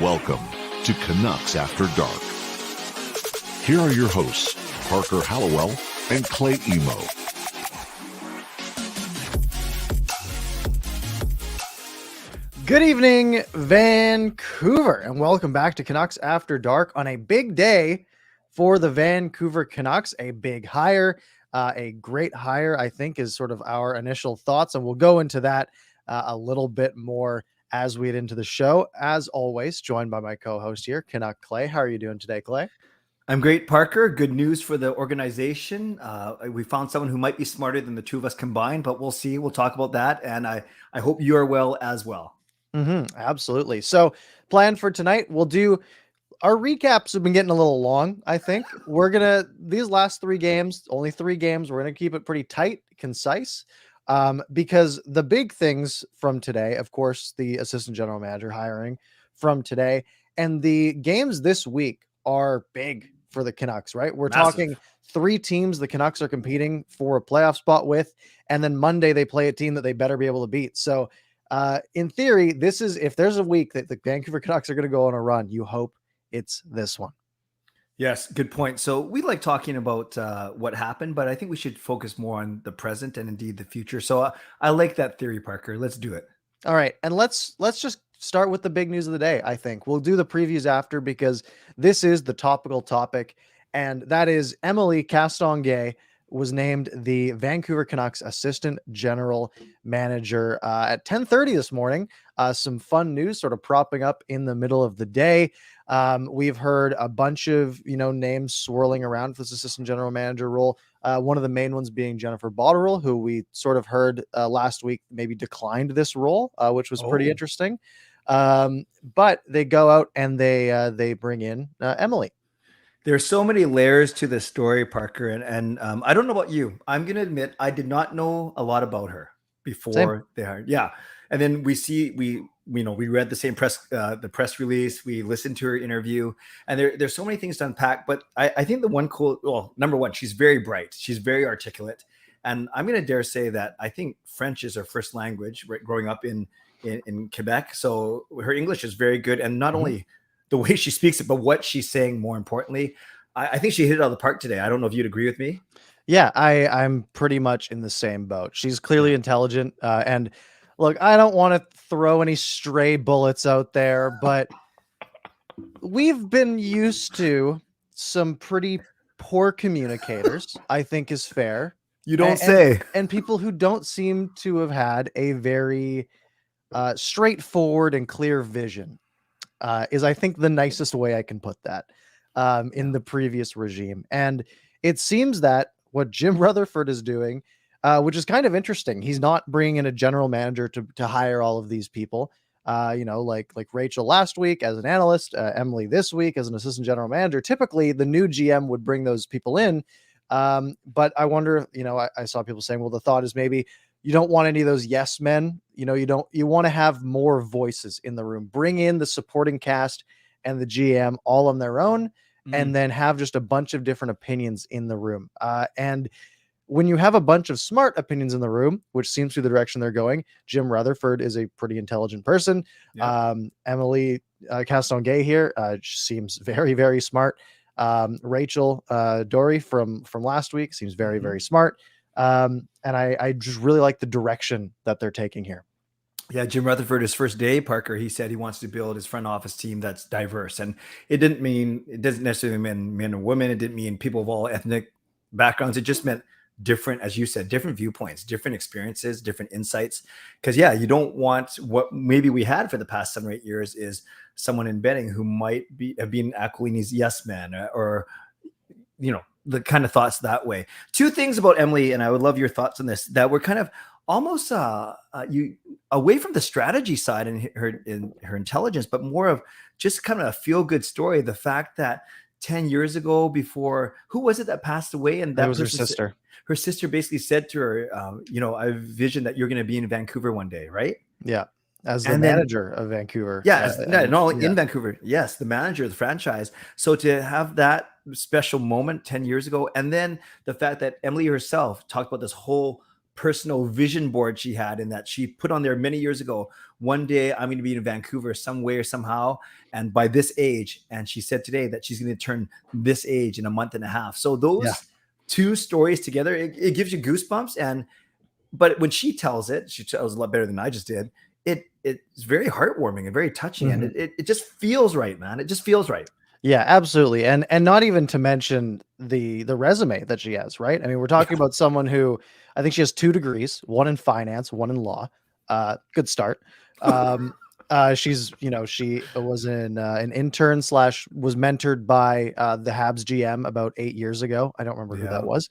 Welcome to Canucks After Dark. Here are your hosts, Parker Hallowell and Clay Emo. Good evening, Vancouver, and welcome back to Canucks After Dark on a big day for the Vancouver Canucks. A big hire, a great hire, I think, is sort of our initial thoughts, and we'll go into that a little bit more as we get into the show. As always, joined by my co-host here, Canuck Clay. How are you doing today, Clay? I'm great, Parker. Good news for the organization. We found someone who might be smarter than the two of us combined, but we'll see. We'll talk about that, and I hope you are well as well. Absolutely. So, plan for tonight, we'll do our recaps. Have been getting a little long. I think these last three games, only three games, we're gonna keep it pretty tight, concise. Because the big things from today, of course, the assistant general manager hiring from today, and the games this week are big for the Canucks, right? We're talking three teams the Canucks are competing for a playoff spot with, and then Monday they play a team that they better be able to beat. So in theory, this is, if there's a week that the Vancouver Canucks are going to go on a run, you hope it's this one. Yes, good point. So we like talking about what happened, but I think we should focus more on the present and indeed the future. So I like that theory, Parker. Let's do it. All right, and let's just start with the big news of the day. I think we'll do the previews after, because this is the topical topic, and that is Émilie Castonguay was named the Vancouver Canucks assistant general manager at 10:30 this morning. Some fun news sort of propping up in the middle of the day. We've heard a bunch of, names swirling around for this assistant general manager role. One of the main ones being Jennifer Botterill, who we sort of heard last week maybe declined this role, which was pretty interesting. But they go out and they bring in Émilie. There's so many layers to this story, Parker, and I don't know about you. I'm going to admit I did not know a lot about her before they hired. Yeah, and then we read the same the press release. We listened to her interview, and there's so many things to unpack. But I think number one, she's very bright. She's very articulate, and I'm going to dare say that I think French is her first language. Right, growing up in Quebec, so her English is very good, and not only the way she speaks it, but what she's saying, more importantly. I think she hit it out of the park today. I don't know if you'd agree with me. Yeah, I'm pretty much in the same boat. She's clearly intelligent. And look, I don't want to throw any stray bullets out there, but we've been used to some pretty poor communicators, I think is fair. You don't say. And people who don't seem to have had a very straightforward and clear vision. Is, I think, the nicest way I can put that in the previous regime. And it seems that what Jim Rutherford is doing, which is kind of interesting, he's not bringing in a general manager to hire all of these people, like Rachel last week as an analyst, Émilie this week as an assistant general manager. Typically, the new GM would bring those people in. But I wonder, I saw people saying, well, the thought is maybe you don't want any of those yes men. You want to have more voices in the room. Bring in the supporting cast and the GM all on their own, and then have just a bunch of different opinions in the room. And when you have a bunch of smart opinions in the room, which seems to be the direction they're going, Jim Rutherford is a pretty intelligent person. Yeah. Émilie Castonguay here seems very, very smart. Rachel Dory from last week seems very, very smart. And I just really like the direction that they're taking here. Yeah, Jim Rutherford, his first day, Parker, he said he wants to build his front office team that's diverse. And it doesn't necessarily mean men and women. It didn't mean people of all ethnic backgrounds. It just meant different, as you said, different viewpoints, different experiences, different insights. Because, yeah, you don't want what maybe we had for the past 7 or 8 years is someone in betting who might have been Aquilini's yes man or the kind of thoughts that way. Two things about Émilie, and I would love your thoughts on this, that were kind of almost you away from the strategy side and her intelligence, but more of just kind of a feel good story. The fact that 10 years ago, before, who was it that passed away? And that was her sister. Her sister basically said to her, I envision that you're going to be in Vancouver one day, right? Yeah. As the manager of Vancouver. Yeah. Not only in Vancouver. Yes. The manager of the franchise. So to have that special moment 10 years ago, and then the fact that Émilie herself talked about this whole personal vision board she had, in that she put on there many years ago, one day I'm going to be in Vancouver some way or somehow, and by this age. And she said today that she's going to turn this age in a month and a half. So those two stories together, it gives you goosebumps. But when she tells it a lot better than I just did. It's very heartwarming and very touching, and it just feels right, man. It just feels right. Yeah, absolutely. And not even to mention the resume that she has, right? I mean, we're talking about someone who, I think she has 2 degrees, one in finance, one in law. Good start. She's, she was an intern / was mentored by the Habs GM about 8 years ago. I don't remember who that was.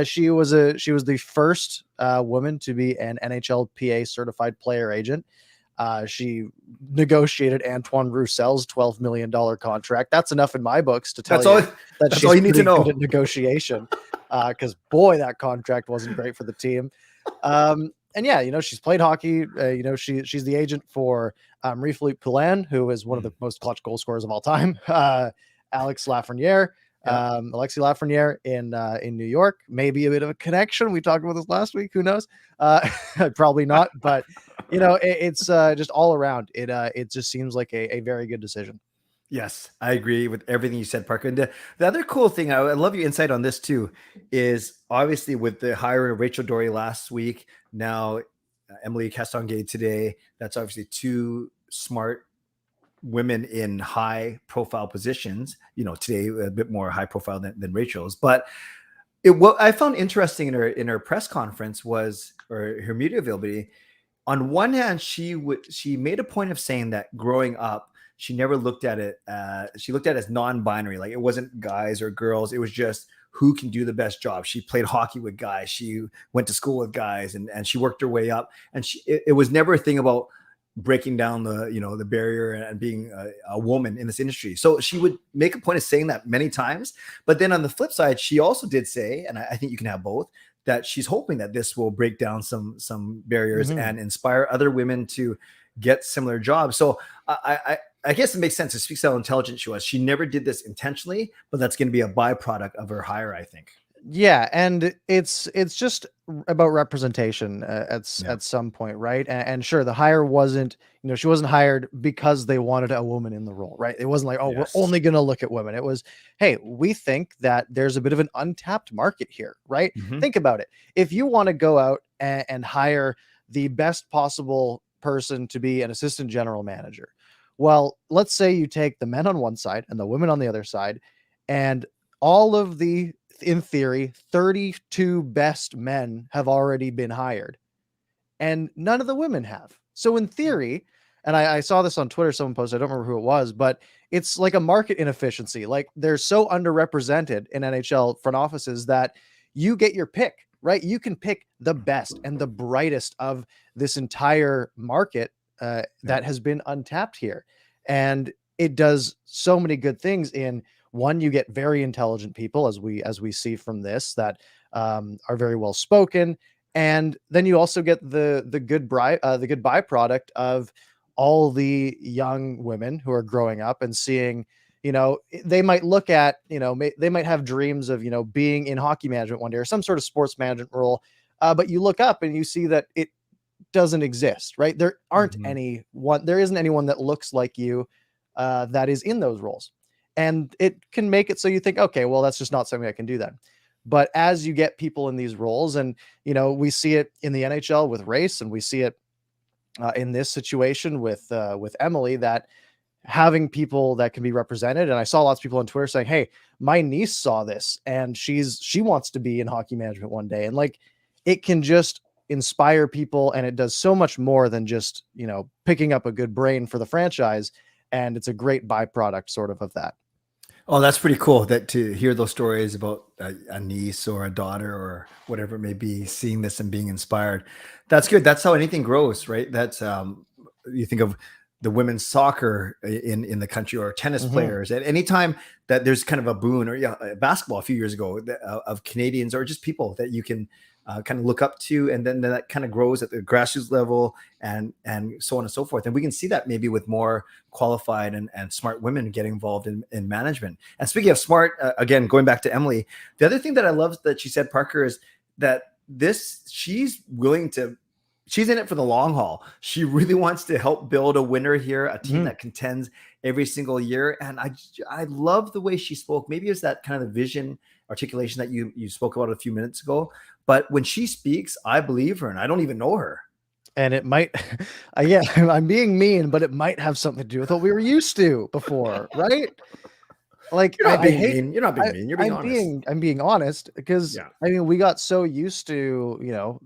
She was the first woman to be an NHLPA certified player agent. She negotiated Antoine Roussel's $12 million contract. That's enough in my books to tell that's all you need to know. Good at negotiation, because boy, that contract wasn't great for the team. And yeah, she's played hockey. She's the agent for Marie-Philippe Poulin, who is one of the most clutch goal scorers of all time. Alexis Lafreniere in New York. Maybe a bit of a connection. We talked about this last week. Who knows? Probably not. But it's just all around. It just seems like a very good decision. Yes, I agree with everything you said, Parker. And the other cool thing, I love your insight on this too, is obviously with the hire of Rachel Doerrie last week, now Émilie Castonguay today. That's obviously 2 smart women in high profile positions, today a bit more high profile than Rachel's. But what I found interesting in her press conference or her media availability, on one hand, she made a point of saying that growing up, she never looked at it. She looked at it as non-binary. Like, it wasn't guys or girls. It was just who can do the best job. She played hockey with guys. She went to school with guys, and she worked her way up. And it was never a thing about breaking down the barrier and being a woman in this industry. So she would make a point of saying that many times. But then on the flip side, she also did say, and I think you can have both, that she's hoping that this will break down some barriers and inspire other women to get similar jobs. So I guess it makes sense. It speaks how intelligent she was. She never did this intentionally, but that's going to be a byproduct of her hire, I think. Yeah, and it's just about representation at some point, right? And sure, the hire wasn't, she wasn't hired because they wanted a woman in the role, right? It wasn't like, we're only going to look at women. It was, hey, we think that there's a bit of an untapped market here, right? Think about it. If you want to go out and hire the best possible person to be an assistant general manager, well, let's say you take the men on one side and the women on the other side, and all of the, in theory, 32 best men have already been hired, and none of the women have. So in theory, and I saw this on Twitter, someone posted, I don't remember who it was, but it's like a market inefficiency. Like, they're so underrepresented in NHL front offices that you get your pick, right? You can pick the best and the brightest of this entire market that has been untapped here. And it does so many good things. In one, you get very intelligent people, as we see from this, that are very well spoken. And then you also get the good byproduct of all the young women who are growing up and seeing, they might look at, they might have dreams of, being in hockey management one day or some sort of sports management role. But you look up and you see that it doesn't exist, right? There aren't there isn't anyone that looks like you that is in those roles. And it can make it so you think, okay, well, that's just not something I can do then. But as you get people in these roles, and, we see it in the NHL with race, and we see it in this situation with Émilie, that having people that can be represented. And I saw lots of people on Twitter saying, hey, my niece saw this and she wants to be in hockey management one day. And like, it can just inspire people, and it does so much more than just, picking up a good brain for the franchise. And it's a great byproduct sort of that. Oh, that's pretty cool, that to hear those stories about a niece or a daughter or whatever it may be, seeing this and being inspired. That's good. That's how anything grows, right? That's you think of the women's soccer in the country, or tennis players. At any time that there's kind of a boon, or basketball a few years ago, of Canadians, or just people that you can kind of look up to, and then that kind of grows at the grassroots level, and so on and so forth. And we can see that maybe with more qualified and smart women getting involved in management. And speaking of smart, again, going back to Émilie, the other thing that I love that she said, Parker, is she's willing to, she's in it for the long haul. She really wants to help build a winner here, a team that contends every single year. And I love the way she spoke. Maybe it's that kind of the vision articulation that you spoke about a few minutes ago. But when she speaks, I believe her, and I don't even know her. And it might, yeah, I'm being mean, but it might have something to do with what we were used to before, right? Like, You're not I being hate, mean. You're not being mean. You're being honest. I'm being honest because I mean, we got so used to, you know,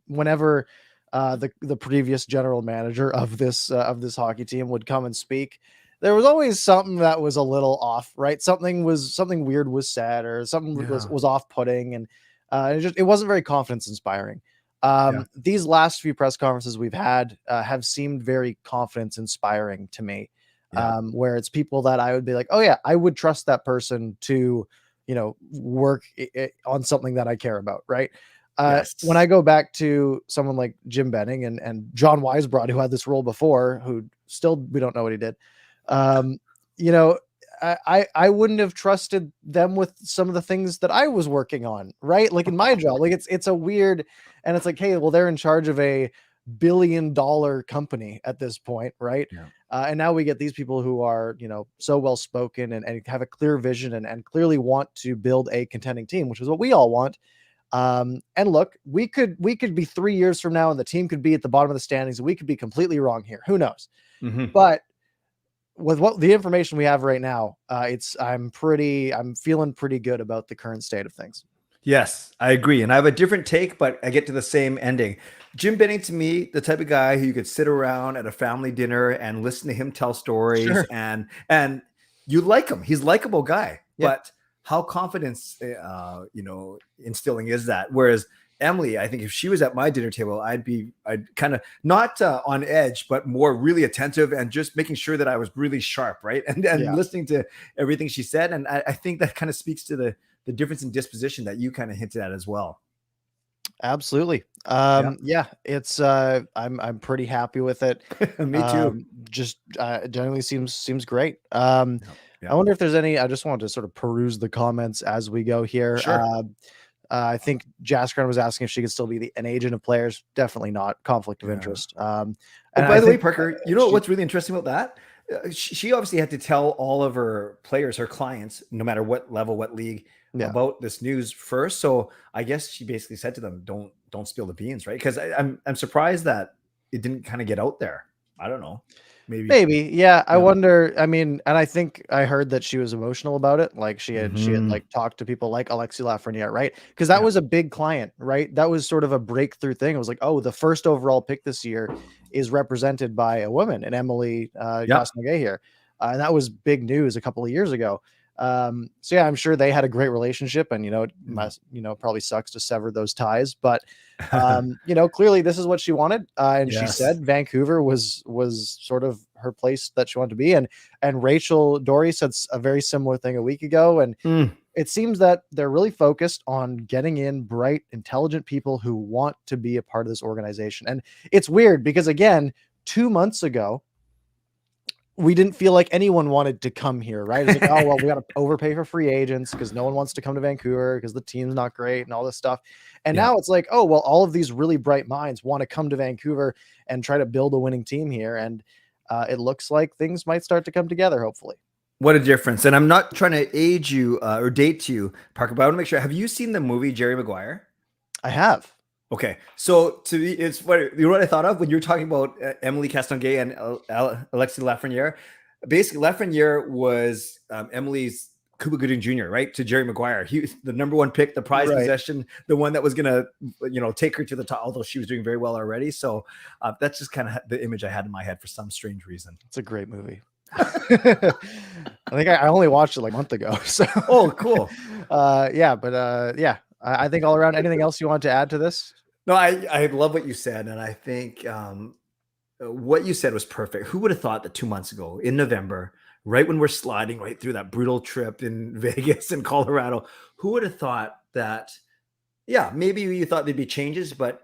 whenever the previous general manager of this hockey team would come and speak, there was always something that was a little off, right? Something weird was said, or something was off-putting, and it wasn't very confidence inspiring. These last few press conferences we've had have seemed very confidence inspiring to me. Where it's people that I would be like, oh yeah, I would trust that person to, you know, work on something that I care about. Right. When I go back to someone like Jim Benning and John Weisbrod, who had this role before, who still, we don't know what he did. You know, I wouldn't have trusted them with some of the things that I was working on. Right. Like in my job, like it's a weird, and it's like, hey, well, they're in charge of a $1 billion company at this point. Right. And now we get these people who are, you know, so well spoken and have a clear vision and clearly want to build a contending team, which is what we all want. And look, we could be 3 years from now and the team could be at the bottom of the standings. And we could be completely wrong here. Who knows? But with what the information we have right now, I'm feeling pretty good about the current state of things. Yes, I agree. And I have a different take, but I get to the same ending. Jim Benning, to me, the type of guy who you could sit around at a family dinner and listen to him tell stories, and you like him. He's a likable guy, but how confidence, you know, instilling is that? Whereas Émilie, I think if she was at my dinner table, I'd kind of not on edge, but more really attentive and just making sure that I was really sharp, right? And listening to everything she said. And I think that kind of speaks to the difference in disposition that you kind of hinted at as well. Absolutely. It's I'm pretty happy with it. Me too. Just generally seems great. I wonder if there's any, I just wanted to sort of peruse the comments as we go here. Sure. I think Jaskran was asking if she could still be an agent of players. Definitely not. Conflict of interest. And by the way, Parker, you know what's really interesting about that? She obviously had to tell all of her players, her clients, no matter what level, what league, about this news first. So I guess she basically said to them, don't spill the beans, right? Because I'm surprised that it didn't kind of get out there. I don't know. Maybe. Yeah. I wonder, I mean, and I think I heard that she was emotional about it. Like she had like talked to people like Alexis Lafreniere, right? Because that was a big client, right? That was sort of a breakthrough thing. It was like, oh, the first overall pick this year is represented by a woman, and Émilie Castonguay here. And that was big news a couple of years ago. So yeah, I'm sure they had a great relationship, and, you know, it must, you know, probably sucks to sever those ties, but, you know, clearly this is what she wanted. And she said Vancouver was sort of her place that she wanted to be. And Rachel Dory said a very similar thing a week ago. And it seems that they're really focused on getting in bright, intelligent people who want to be a part of this organization. And it's weird because, again, 2 months ago, we didn't feel like anyone wanted to come here, right? It's like, oh, well, we got to overpay for free agents because no one wants to come to Vancouver because the team's not great and all this stuff. And now it's like, oh, well, all of these really bright minds want to come to Vancouver and try to build a winning team here. And it looks like things might start to come together, hopefully. What a difference. And I'm not trying to age you or date you, Parker, but I want to make sure. Have you seen the movie Jerry Maguire? I have. Okay, so to me, it's what you know what I thought of when you're talking about Émilie Castonguay and Alexis Lafreniere. Basically, Lafreniere was Emily's Cuba Gooding Jr., right? To Jerry Maguire. He was the number one pick, the prize possession, the one that was gonna, you know, take her to the top, although she was doing very well already. So that's just kind of the image I had in my head for some strange reason. It's a great movie. I think I only watched it like a month ago. So cool. I think all around, anything else you want to add to this? No, I love what you said. And I think what you said was perfect. Who would have thought that 2 months ago in November, right when we're sliding right through that brutal trip in Vegas and Colorado, who would have thought that, maybe you thought there'd be changes, but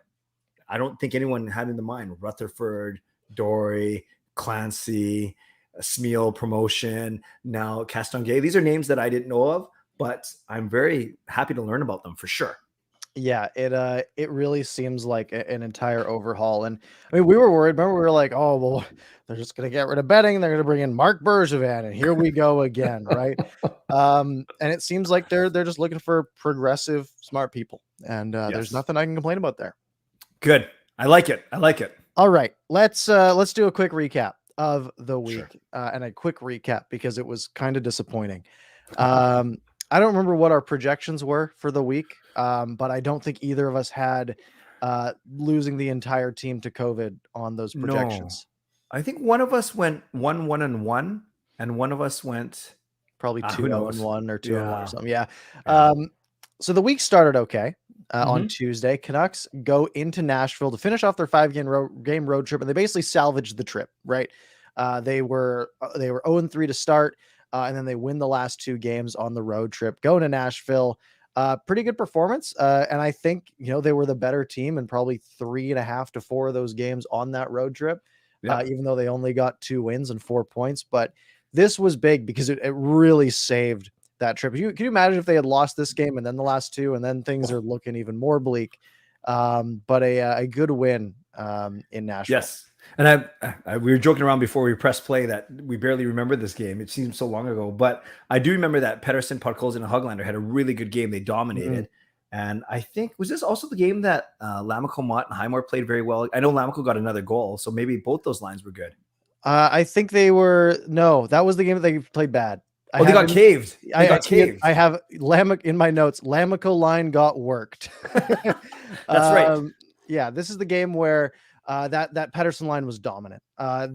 I don't think anyone had in the mind Rutherford, Dory, Clancy, Smeal promotion, now Castonguay. These are names that I didn't know of, but I'm very happy to learn about them for sure. Yeah, it really seems like an entire overhaul. And I mean, we were worried. Remember, we were like, oh well, they're just gonna get rid of betting. They're gonna bring in Mark Bergevin, and here we go again, right? And it seems like they're just looking for progressive, smart people, and there's Yes. nothing I can complain about there. Good. I like it. I like it. All right, let's do a quick recap of the week, Sure. and a quick recap because it was kind of disappointing. I don't remember what our projections were for the week, but I don't think either of us had losing the entire team to COVID on those No. projections. I think one of us went 1-1-1, and one of us went Probably who 2-0-1 knows? or 2-1 or Yeah. something. Yeah. Yeah. So the week started okay. On Mhm. Tuesday, Canucks go into Nashville to finish off their 5-game road trip, and they basically salvaged the trip, right? They were 0-3 to start, and then they win the last 2 games on the road trip, going to Nashville. Pretty good performance, and I think they were the better team in probably 3.5 to 4 of those games on that road trip, Yeah. even though they only got 2 wins and 4 points. But this was big because it really saved that trip. Can you imagine if they had lost this game and then the last 2, and then things are looking even more bleak? But a good win in Nashville. Yes. And we were joking around before we pressed play that we barely remember this game. It seems so long ago, but I do remember that Pettersson, Podkolzin, and Höglander had a really good game. They dominated. And I think, was this also the game that Lammikko, Mott, and Highmore played very well? I know Lammikko got another goal, so maybe both those lines were good. I think that was the game that they played bad. They got caved. They got caved. I have in my notes. Lammikko line got worked. That's right. Yeah, this is the game where that Pettersson line was dominant.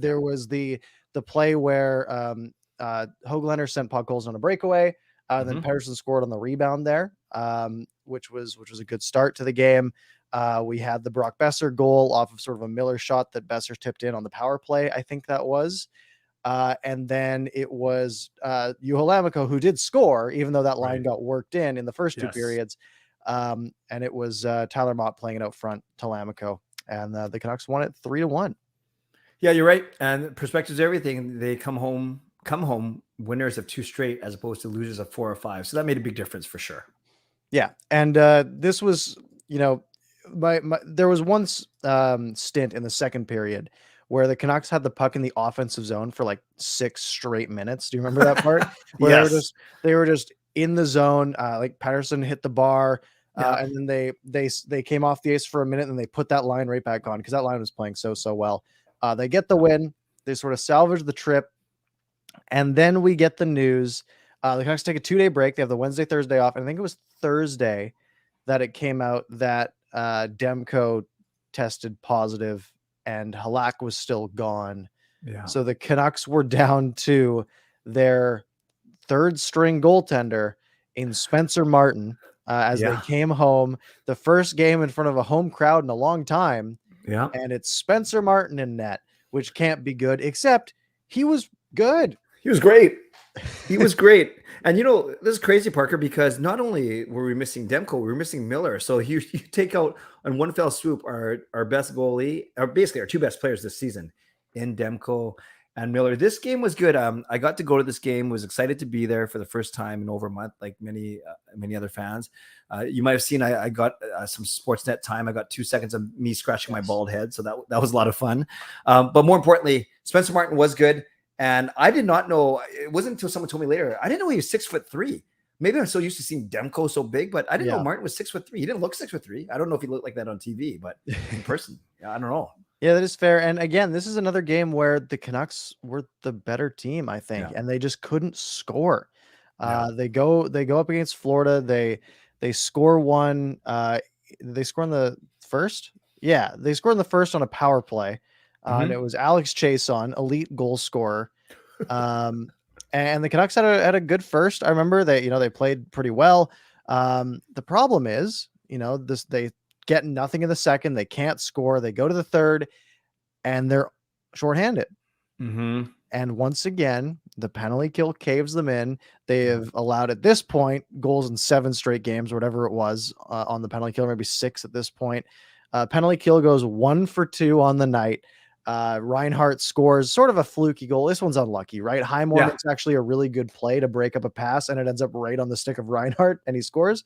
There was the play where Höglander sent Podkolzin on a breakaway. Then Pettersson scored on the rebound there, which was a good start to the game. We had the Brock Besser goal off of sort of a Miller shot that Besser tipped in on the power play, I think that was. And then it was Juho Lammikko who did score, even though that line got worked in the first 2 periods. And it was Tyler Mott playing it out front to Lammikko, and the Canucks won it 3-1. Yeah, you're right. And perspective's everything. They come home winners of 2 straight as opposed to losers of 4 or 5. So that made a big difference for sure. Yeah, and this was, there was one stint in the second period where the Canucks had the puck in the offensive zone for like 6 straight minutes. Do you remember that part? Where Yes. they were just in the zone. Like Pettersson hit the bar, and then they came off the ice for a minute, and they put that line right back on because that line was playing so well. They get the win. They sort of salvage the trip, and then we get the news. The Canucks take a 2-day break. They have the Wednesday, Thursday off. And I think it was Thursday that it came out that Demko tested positive and Halak was still gone. Yeah. So the Canucks were down to their 3rd string goaltender in Spencer Martin as they came home. The first game in front of a home crowd in a long time. Yeah. And it's Spencer Martin in net, which can't be good, except he was good. He was great. He was great. And this is crazy, Parker, because not only were we missing Demko, we were missing Miller. So you take out on one fell swoop our best goalie, or basically our 2 best players this season in Demko and Miller. This game was good. I got to go to this game, was excited to be there for the first time in over a month, like many other fans. You might have seen I got some Sportsnet time. I got 2 seconds of me scratching my bald head. So that was a lot of fun. But more importantly, Spencer Martin was good. And I did not know, it wasn't until someone told me later, I didn't know he was 6'3". Maybe I'm so used to seeing Demko so big, but I didn't know Martin was 6'3". He didn't look 6'3". I don't know if he looked like that on TV, but in person, I don't know. Yeah, that is fair. And again, this is another game where the Canucks were the better team, I think, and they just couldn't score. They go up against Florida. They score one. They score in the first. Yeah, they scored in the first on a power play. And it was Alex Chason, elite goal scorer. And the Canucks had a good first. I remember they played pretty well. The problem is, they get nothing in the second. They can't score. They go to the third, and they're shorthanded. And once again, the penalty kill caves them in. They have allowed at this point goals in 7 straight games, or whatever it was on the penalty kill, maybe 6 at this point. Penalty kill goes 1 for 2 on the night. Reinhart scores sort of a fluky goal. This one's unlucky, right? Highmore makes actually a really good play to break up a pass, and it ends up right on the stick of Reinhart, and he scores.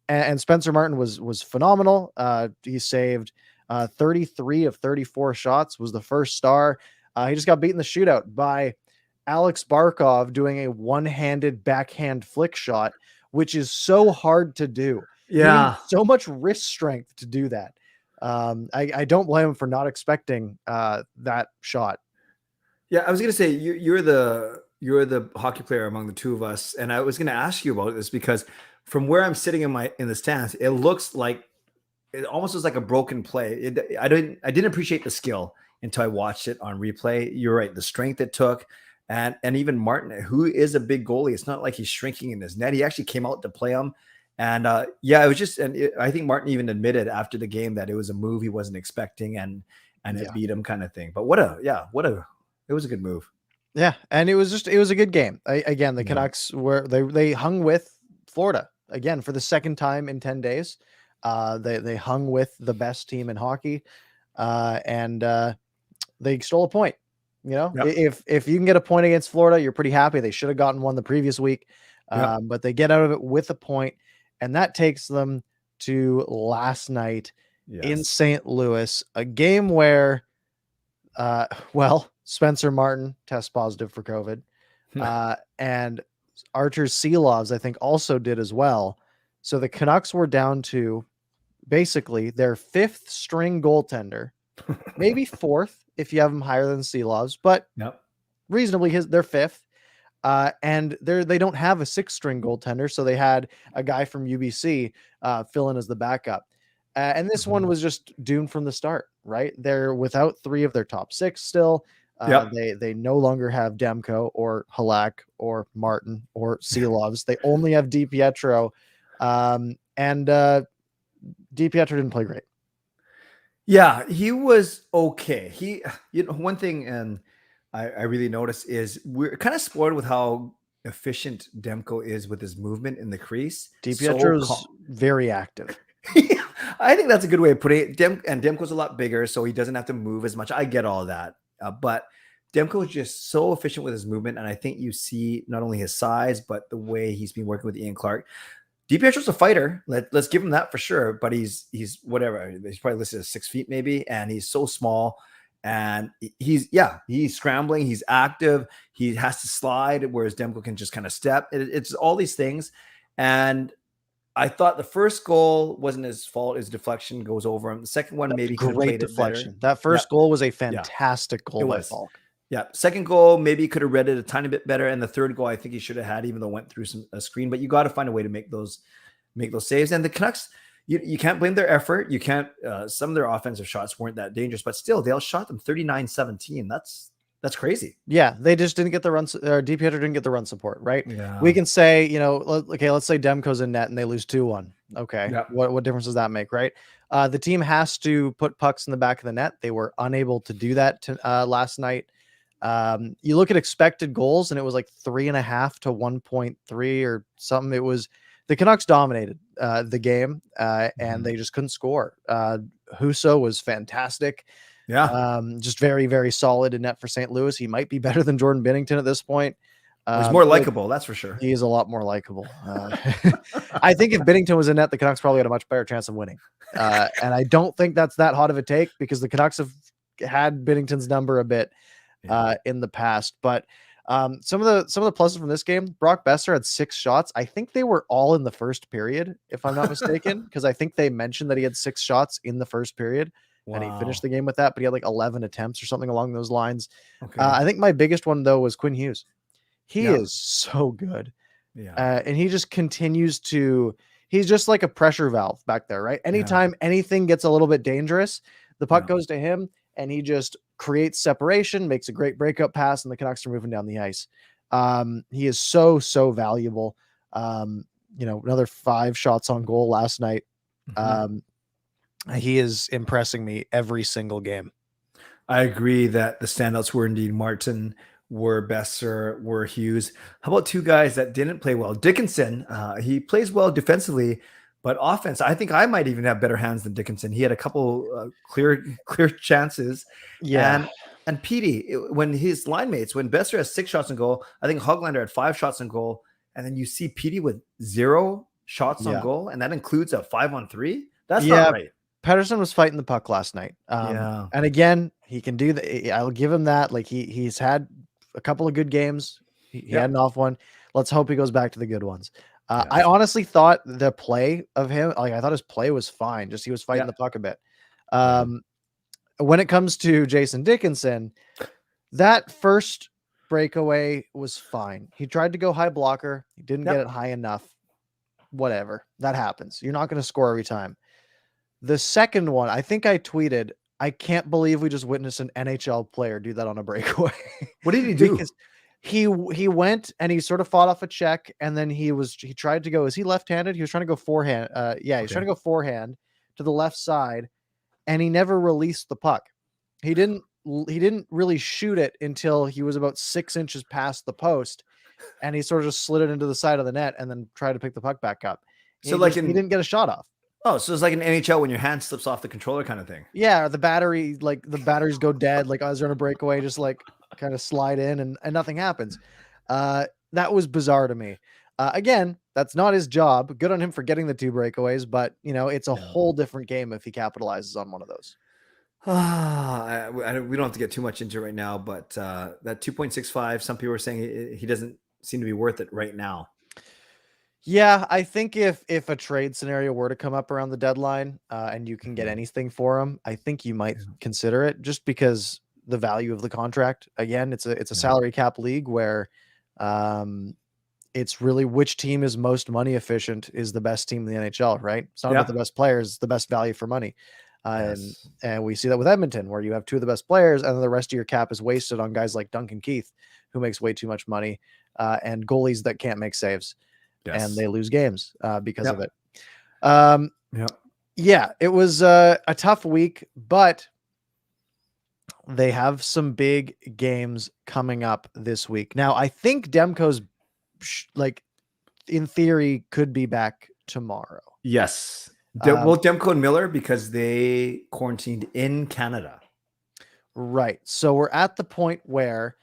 and Spencer Martin was phenomenal. He saved 33 of 34 shots, was the first star. He just got beaten in the shootout by Alex Barkov doing a one-handed backhand flick shot, which is so hard to do. You need so much wrist strength to do that. I don't blame him for not expecting that shot. Yeah, I was gonna say you're the hockey player among the two of us, and I was gonna ask you about this because from where I'm sitting in the stands, it looks like it almost was like a broken play. I didn't appreciate the skill until I watched it on replay. You're right, the strength it took, and even Martin, who is a big goalie, it's not like he's shrinking in his net. He actually came out to play him, and it was just, I think Martin even admitted after the game that it was a move he wasn't expecting, and it beat him, kind of thing. But it was a good move. Yeah, and it was a good game. Again, the Canucks they hung with Florida again for the second time in 10 days. They hung with the best team in hockey, and they stole a point. You know, if you can get a point against Florida, you're pretty happy. They should have gotten one the previous week, but they get out of it with a point, and that takes them to last night in St. Louis, a game where, Spencer Martin tests positive for COVID, and Archer Seelovs, I think, also did as well. So the Canucks were down to basically their fifth string goaltender, maybe fourth if you have them higher than Seelovs, but reasonably their fifth. And they don't have a sixth string goaltender, so they had a guy from UBC fill in as the backup. And this one was just doomed from the start, right? They're without three of their top six still. They no longer have Demko or Halak or Martin or Seelovs. They only have DiPietro, and DiPietro didn't play great. Yeah, he was okay. One thing, and I really noticed is we're kind of spoiled with how efficient Demko is with his movement in the crease. DiPietro's very active. I think that's a good way of putting it. Demko's a lot bigger, so he doesn't have to move as much. I get all that. But Demko is just so efficient with his movement, and I think you see not only his size, but the way he's been working with Ian Clark. DiPietro's a fighter. Let's give him that for sure, but he's whatever. He's probably listed as 6 feet maybe, and he's so small, and he's scrambling, he's active, he has to slide, whereas Demko can just kind of step. It's all these things, and I thought the first goal wasn't his fault. His deflection goes over him. The second one maybe could have played deflection. It better. That first goal was a fantastic goal by Falk. Yeah. Second goal, maybe could have read it a tiny bit better. And the third goal, I think he should have had, even though it went through a screen. But you got to find a way to make those saves. And the Canucks, you can't blame their effort. You can't. Some of their offensive shots weren't that dangerous, but still, they outshot them 39-17. That's crazy. Yeah, they just didn't get the runs. DiPietro didn't get the run support, right? Yeah. We can say, let's say Demko's in net and they lose 2-1. Okay, what difference does that make, right? The team has to put pucks in the back of the net. They were unable to do that last night. You look at expected goals, and it was like 3.5 to 1.3 or something. It was the Canucks dominated the game, and they just couldn't score. Husso was fantastic. Yeah. Just very, very solid in net for St. Louis. He might be better than Jordan Binnington at this point. He's more likable, that's for sure. He is a lot more likable. I think if Binnington was in net, the Canucks probably had a much better chance of winning. And I don't think that's that hot of a take, because the Canucks have had Binnington's number a bit in the past. But some of the pluses from this game, Brock Besser had 6 shots. I think they were all in the first period, if I'm not mistaken, because I think they mentioned that he had 6 shots in the first period. Wow. And he finished the game with that, but he had like 11 attempts or something along those lines. Okay. I think my biggest one, though, was Quinn Hughes. He is so good. Yeah. And he just continues he's just like a pressure valve back there, right? Anytime anything gets a little bit dangerous, the puck goes to him, and he just creates separation, makes a great breakup pass, and the Canucks are moving down the ice. He is so, so valuable. Another 5 shots on goal last night. He is impressing me every single game. I agree that the standouts were indeed Martin, were Besser, were Hughes. How about 2 guys that didn't play well? Dickinson, he plays well defensively, but offense, I think I might even have better hands than Dickinson. He had a couple clear chances. Yeah. And Petey, when his line mates, when Besser has 6 shots on goal, I think Hoglander had 5 shots on goal, and then you see Petey with 0 shots on Yeah. goal, and that includes a 5-on-3. That's Yeah. not right. Pedersen was fighting the puck last night. Yeah. And again, he can do that. I'll give him that. Like he's had a couple of good games. He had an off one. Let's hope he goes back to the good ones. I honestly thought the play of him, like I thought his play was fine. Just he was fighting the puck a bit. When it comes to Jason Dickinson, that first breakaway was fine. He tried to go high blocker. He didn't get it high enough. Whatever. That happens. You're not going to score every time. The second one, I think I tweeted, I can't believe we just witnessed an NHL player do that on a breakaway. What did he do? Because he went and he sort of fought off a check, and then he tried to go. Is he left-handed? He was trying to go forehand. He's trying to go forehand to the left side, and he never released the puck. He didn't really shoot it until he was about 6 inches past the post, and he sort of just slid it into the side of the net and then tried to pick the puck back up. So he didn't get a shot off. Oh, so it's like an NHL when your hand slips off the controller kind of thing. Yeah, or the batteries go dead, like as they're on a breakaway, just like kind of slide in and nothing happens. That was bizarre to me. Again, that's not his job. Good on him for getting the 2 breakaways, but it's a whole different game if he capitalizes on one of those. We don't have to get too much into it right now, but that 2.65, some people are saying he doesn't seem to be worth it right now. Yeah, I think if a trade scenario were to come up around the deadline and you can get anything for him, I think you might consider it, just because the value of the contract. Again, it's a salary cap league where it's really which team is most money efficient is the best team in the NHL, right? It's not about the best players, it's the best value for money. And we see that with Edmonton, where you have 2 of the best players and then the rest of your cap is wasted on guys like Duncan Keith, who makes way too much money, and goalies that can't make saves. And they lose games because of it. Yeah, it was a tough week, but they have some big games coming up this week. Now, I think Demko's in theory could be back tomorrow. Yes. Both Demko and Miller, because they quarantined in Canada. Right. So we're at the point where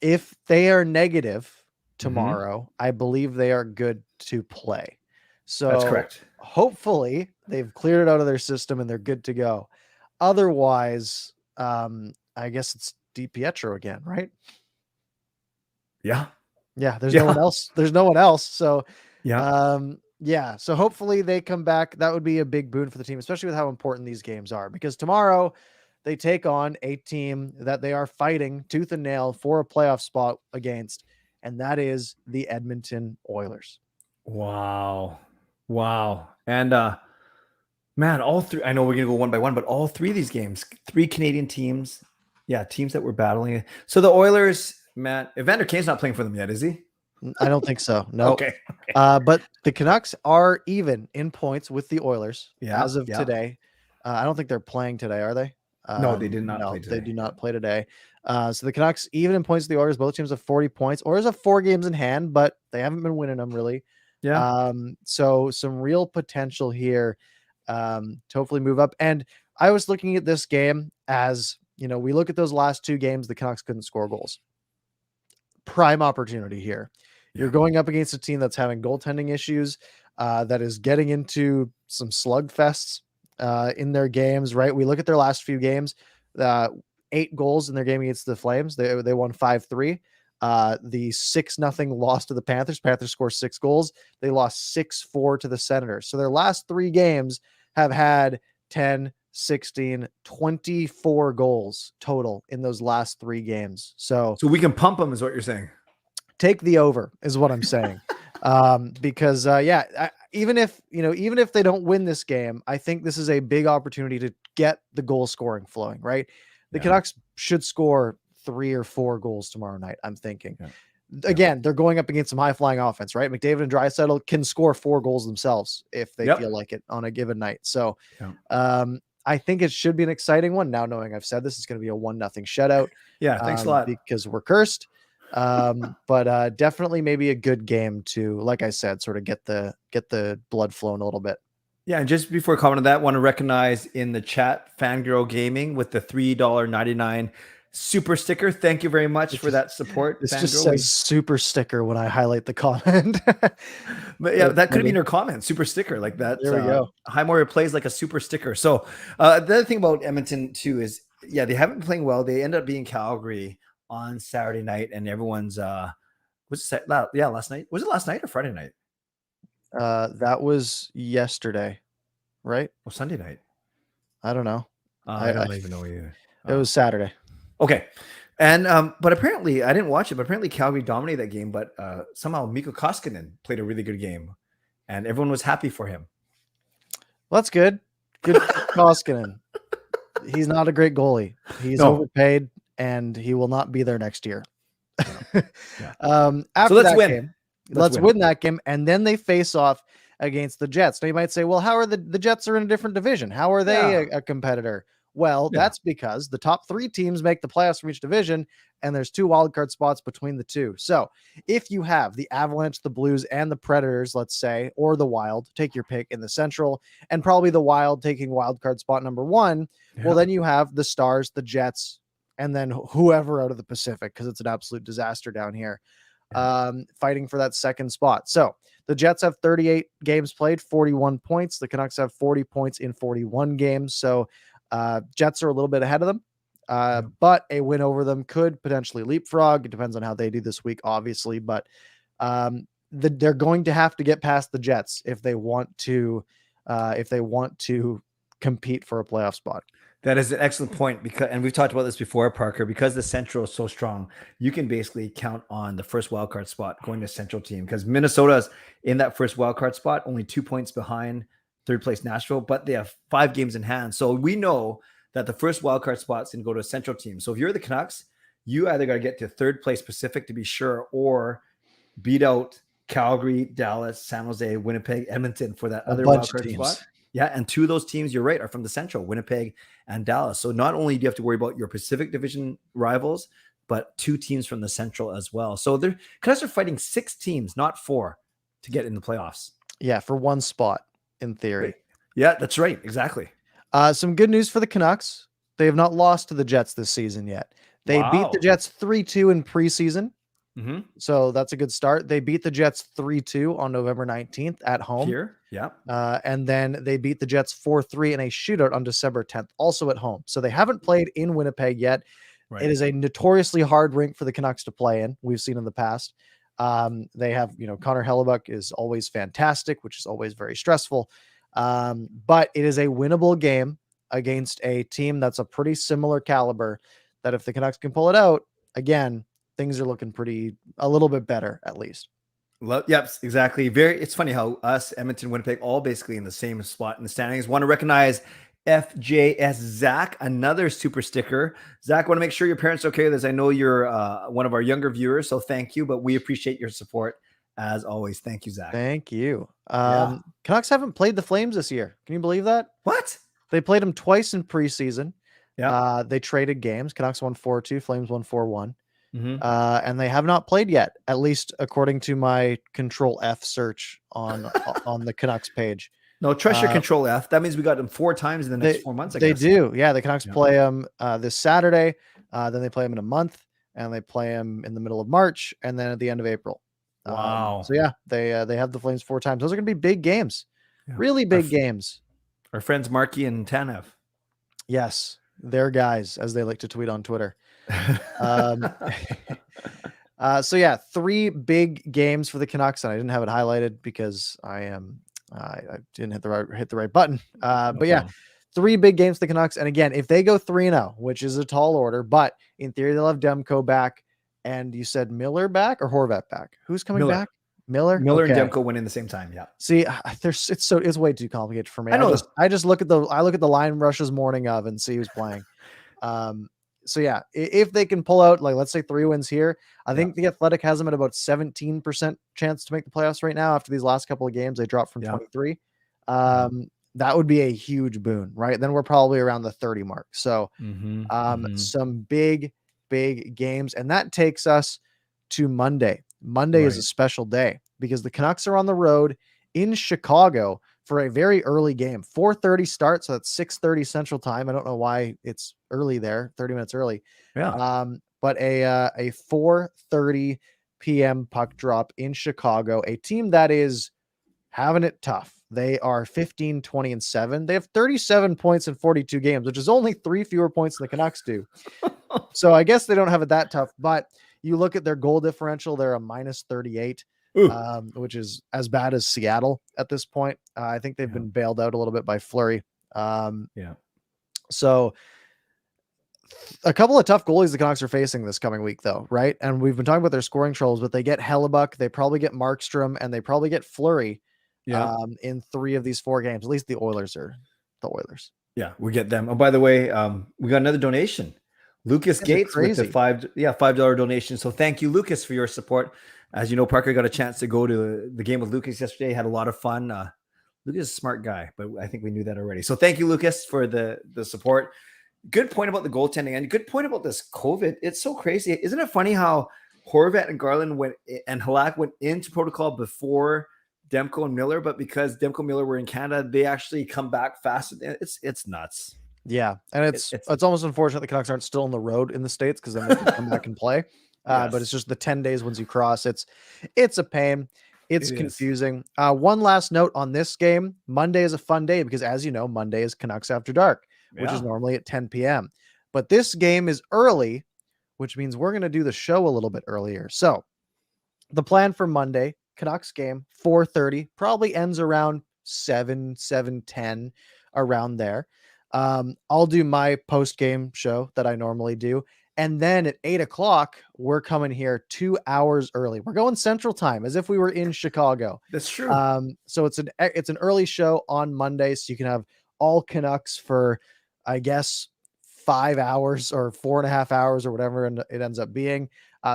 if they are negative tomorrow, I believe they are good to play. So that's correct. Hopefully they've cleared it out of their system and they're good to go. Otherwise, I guess it's DiPietro again, right? Yeah. There's no one else. There's no one else. So yeah. So hopefully they come back. That would be a big boon for the team, especially with how important these games are, because tomorrow they take on a team that they are fighting tooth and nail for a playoff spot against, and that is the Edmonton Oilers. Wow. And man, all 3, I know we're going to go one by one, but all 3 of these games, 3 Canadian teams. Yeah, teams that were battling. So the Oilers, Matt, Evander Kane's not playing for them yet, is he? I don't think so. No. Okay. But the Canucks are even in points with the Oilers as of today. I don't think they're playing today, are they? No, they did not play today. They do not play today. So the Canucks, even in points with the Oilers, both teams have 40 points. Oilers have 4 games in hand, but they haven't been winning them really. Yeah. So some real potential here to hopefully move up. And I was looking at this game as, we look at those last 2 games, the Canucks couldn't score goals. Prime opportunity here. You're going up against a team that's having goaltending issues, that is getting into some slugfests in their games, right? We look at their last few games, 8 goals in their game against the Flames. They won 5-3. The 6-0 loss to the Panthers. Panthers scored 6 goals. They lost 6-4 to the Senators. So their last 3 games have had 10, 16, 24 goals total in those last 3 games. So we can pump them is what you're saying. Take the over is what I'm saying. Because even if they don't win this game, I think this is a big opportunity to get the goal scoring flowing, right? The Canucks should score 3 or 4 goals tomorrow night, I'm thinking. Again, they're going up against some high-flying offense, right? McDavid and Draisaitl can score 4 goals themselves if they feel like it on a given night. So I think it should be an exciting one. Now, knowing I've said this, it's going to be a 1-0 shutout. Yeah, thanks a lot. Because we're cursed. But definitely maybe a good game to, like I said, sort of get the blood flowing a little bit. Yeah, and just before commenting on that, want to recognize in the chat Fangirl Gaming with the $3.99 super sticker. Thank you very much for that support. This Fangirl. just says super sticker when I highlight the comment. But yeah, that could have been your comment, super sticker. Like that. There we go. Highmore plays like a super sticker. So the other thing about Edmonton too is, yeah, they haven't been playing well. They end up being Calgary on Saturday night, and everyone's last night. Was it last night or Friday night? That was yesterday, right? Or Sunday night? I don't know. I don't even know either. It was Saturday. Okay. And but apparently I didn't watch it, but apparently Calgary dominated that game. But somehow Mikko Koskinen played a really good game, and everyone was happy for him. Well, that's good. Good for Koskinen. He's not a great goalie. He's overpaid, and he will not be there next year. After let's that win. game, let's win that game, and then they face off against the Jets. Now you might say, well, how are the Jets are in a different division? How are they a competitor? Well, that's because the top 3 teams make the playoffs from each division, and there's 2 wildcard spots between the 2. So if you have the Avalanche, the Blues, and the Predators, let's say, or the Wild, take your pick in the Central, and probably the Wild taking wildcard spot number 1, well, then you have the Stars, the Jets, and then whoever out of the Pacific, because it's an absolute disaster down here, fighting for that second spot. So the Jets have 38 games played, 41 points. The Canucks have 40 points in 41 games. So Jets are a little bit ahead of them, but a win over them could potentially leapfrog. It depends on how they do this week, obviously, but they're going to have to get past the Jets if they want to compete for a playoff spot. That is an excellent point, because, and we've talked about this before, Parker, because the Central is so strong, you can basically count on the first wildcard spot going to Central team, because Minnesota's in that first wildcard spot, only 2 points behind third place Nashville, but they have 5 games in hand. So we know that the first wildcard spot's can go to a Central team. So if you're the Canucks, you either got to get to third place Pacific to be sure, or beat out Calgary, Dallas, San Jose, Winnipeg, Edmonton for that other wildcard spot. Yeah, and 2 of those teams, you're right, are from the Central, Winnipeg and Dallas. So not only do you have to worry about your Pacific Division rivals, but 2 teams from the Central as well. So the Canucks are fighting 6 teams, not 4, to get in the playoffs. Yeah, for 1 spot, in theory. Yeah, that's right. Exactly. Some good news for the Canucks. They have not lost to the Jets this season yet. They beat the Jets 3-2 in preseason. Mm-hmm. So that's a good start. They beat the Jets 3-2 on November 19th at home. Here, yeah. And then they beat the Jets 4-3 in a shootout on December 10th, also at home. So they haven't played in Winnipeg yet. Right. It is a notoriously hard rink for the Canucks to play in. We've seen in the past. They have, Connor Hellebuck is always fantastic, which is always very stressful. But it is a winnable game against a team that's a pretty similar caliber, that if the Canucks can pull it out, again, things are looking a little bit better, at least. Yep, exactly. It's funny how us, Edmonton, Winnipeg, all basically in the same spot in the standings. Want to recognize FJS Zach, another super sticker. Zach, want to make sure your parents are okay with this. I know you're one of our younger viewers, so thank you, but we appreciate your support as always. Thank you, Zach. Thank you. Canucks haven't played the Flames this year. Can you believe that? What? They played them twice in preseason. Yeah. They traded games. Canucks won 4-2, Flames won 4-1. Mm-hmm. And they have not played yet, at least according to my Control F search on the Canucks page. No, trust your Control F. That means we got them 4 times in the next 4 months. I guess. They do. Yeah, the Canucks play them this Saturday. Then they play them in a month, and they play them in the middle of March, and then at the end of April. Wow. So yeah, they have the Flames 4 times. Those are going to be big games, really big games. Our friends Markey and Tanev. Yes, they're guys, as they like to tweet on Twitter. So yeah, 3 big games for the Canucks, and I didn't have it highlighted because I didn't hit the right button. But yeah, 3 big games for the Canucks, and again, if they go 3-0, which is a tall order, but in theory they'll have Demko back, and you said Miller back or Horvat back? Who's coming back? Miller and Demko went in the same time. Yeah. See, it's way too complicated for me. I know. I just look at the line rushes morning of and see who's playing. So yeah, if they can pull out, like, let's say 3 wins here, I think the Athletic has them at about 17% chance to make the playoffs right now. After these last couple of games, they dropped from 23. That would be a huge boon, right? Then we're probably around the 30 mark. So some big games, and that takes us to Monday. Monday is a special day because the Canucks are on the road in Chicago for a very early game. 4:30 start, so that's 6:30 Central Time. I don't know why it's early there, 30 minutes early. Yeah. But a 4:30 p.m. puck drop in Chicago, a team that is having it tough. They are 15, 20, and 7. They have 37 points in 42 games, which is only 3 fewer points than the Canucks do. So I guess they don't have it that tough, but you look at their goal differential, they're a -38. Which is as bad as Seattle at this point. I think they've been bailed out a little bit by Fleury. So a couple of tough goalies the Canucks are facing this coming week, though, right? And we've been talking about their scoring troubles, but they get Hellebuck, they probably get Markstrom, and they probably get Fleury in 3 of these 4 games. At least the Oilers are the Oilers. Yeah, we get them. Oh, by the way, we got another donation. Lucas Gates with the $5 donation. So thank you, Lucas, for your support. As you know, Parker got a chance to go to the game with Lucas yesterday. Had a lot of fun. Lucas is a smart guy, but I think we knew that already. So thank you, Lucas, for the support. Good point about the goaltending and good point about this COVID. It's so crazy. Isn't it funny how Horvat and Garland and Halak went into protocol before Demko and Miller, but because Demko and Miller were in Canada, they actually come back fast. It's nuts. Yeah, and it's almost unfortunate the Canucks aren't still on the road in the States because then they can come back and play. But it's just the 10 days once you cross. It's a pain. It's confusing. One last note on this game. Monday is a fun day because, as you know, Monday is Canucks After Dark, which is normally at 10 p.m. But this game is early, which means we're going to do the show a little bit earlier. So the plan for Monday, Canucks game, 4:30, probably ends around 7:10, around there. I'll do my post-game show that I normally do. And then at 8 o'clock, we're coming here 2 hours early. We're going Central Time as if we were in Chicago. That's true. So it's an early show on Monday. So you can have all Canucks for, I guess, 5 hours or 4.5 hours or whatever it ends up being.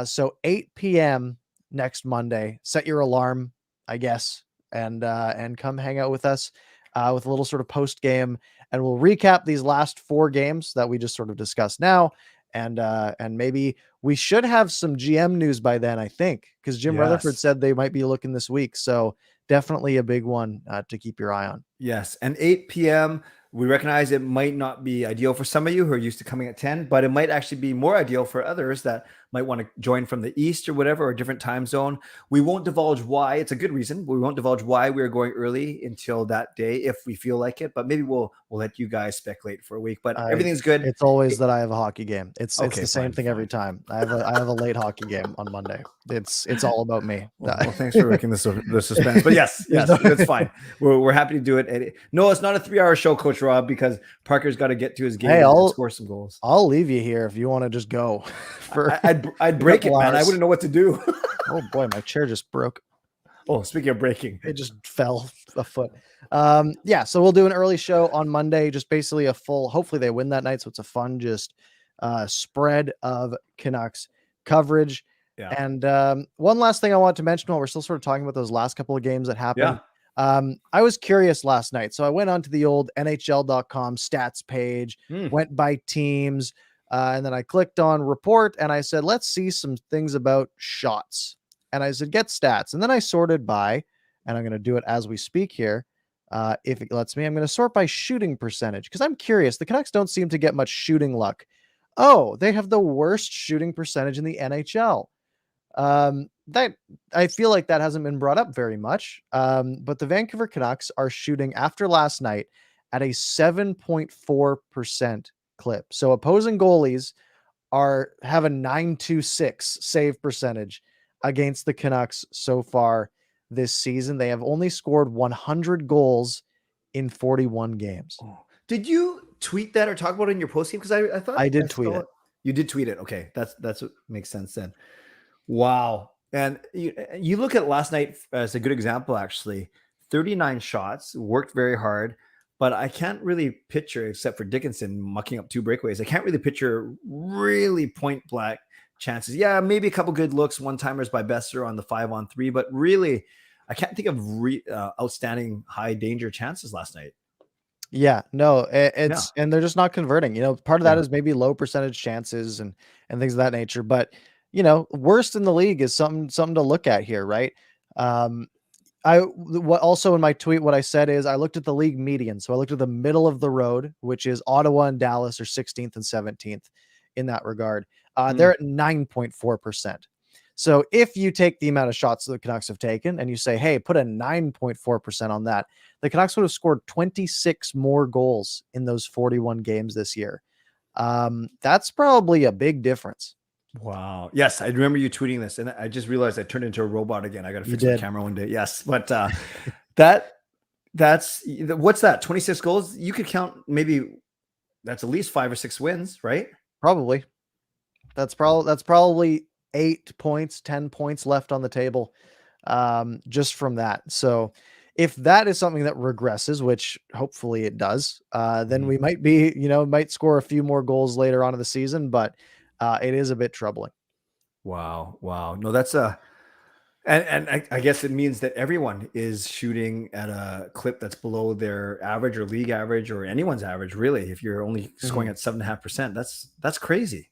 So 8 p.m. next Monday, set your alarm, I guess, and come hang out with us with a little sort of post game. And we'll recap these last 4 games that we just sort of discussed now. And maybe we should have some GM news by then, I think, because Jim Rutherford said they might be looking this week. So definitely a big one to keep your eye on. Yes. And 8 p.m., we recognize it might not be ideal for some of you who are used to coming at 10, but it might actually be more ideal for others that might want to join from the East or whatever, or a different time zone. We won't divulge why. It's a good reason. We won't divulge why we are going early until that day if we feel like it, but maybe we'll let you guys speculate for a week, but everything's good. It's always that I have a hockey game. It's the same thing every time. I have a late hockey game on Monday. It's all about me. Well, thanks for working the suspense, but yes, it's fine. We're happy to do it. No, it's not a 3-hour show, Coach Rob, because Parker's got to get to his game and score some goals. I'll leave you here if you want to just go. I'd break it, man. I wouldn't know what to do. Oh boy, my chair just broke. Oh, speaking of breaking, it just fell a foot. So we'll do an early show on Monday, just basically a full, hopefully they win that night. So it's a fun, just spread of Canucks coverage. Yeah. And one last thing I want to mention while we're still sort of talking about those last couple of games that happened. Yeah. I was curious last night. So I went onto the old NHL.com stats page, went by teams, and then I clicked on report and I said, let's see some things about shots. And I said, get stats. And then I sorted by, and I'm going to do it as we speak here. If it lets me, I'm going to sort by shooting percentage because I'm curious. The Canucks don't seem to get much shooting luck. Oh, they have the worst shooting percentage in the NHL. That I feel like that hasn't been brought up very much. But the Vancouver Canucks are shooting after last night at a 7.4% clip. So opposing goalies have a 926 save percentage against the Canucks so far this season. They have only scored 100 goals in 41 games. Oh. Did you tweet that or talk about it in your post game? Because I thought I did tweet it. You did tweet it. Okay, that's what makes sense then. Wow. And you look at last night as a good example, actually. 39 shots, worked very hard, but I can't really picture, except for Dickinson mucking up 2 breakaways, I can't really picture really point blank chances. Yeah, maybe a couple good looks, one-timers by Besser on the 5-on-3, but really, I can't think of outstanding high danger chances last night. Yeah, no, and they're just not converting. Part of that is maybe low percentage chances and things of that nature, but worst in the league is something to look at here, right? What also in my tweet, what I said is I looked at the league median. So I looked at the middle of the road, which is Ottawa and Dallas are 16th and 17th in that regard. They're at 9.4%. So if you take the amount of shots that the Canucks have taken and you say, hey, put a 9.4% on that, the Canucks would have scored 26 more goals in those 41 games this year. That's probably a big difference. Wow. Yes, I remember you tweeting this, and I just realized I turned into a robot again. I got to fix my camera one day. Yes, but that's what's that? 26 goals. You could count maybe that's at least 5 or 6 wins, right? Probably. That's probably 8 points, 10 points left on the table, just from that. So if that is something that regresses, which hopefully it does, then we might be, might score a few more goals later on in the season, but it is a bit troubling. Wow. No, that's and I guess it means that everyone is shooting at a clip that's below their average or league average or anyone's average, really. If you're only scoring at 7.5%, that's crazy.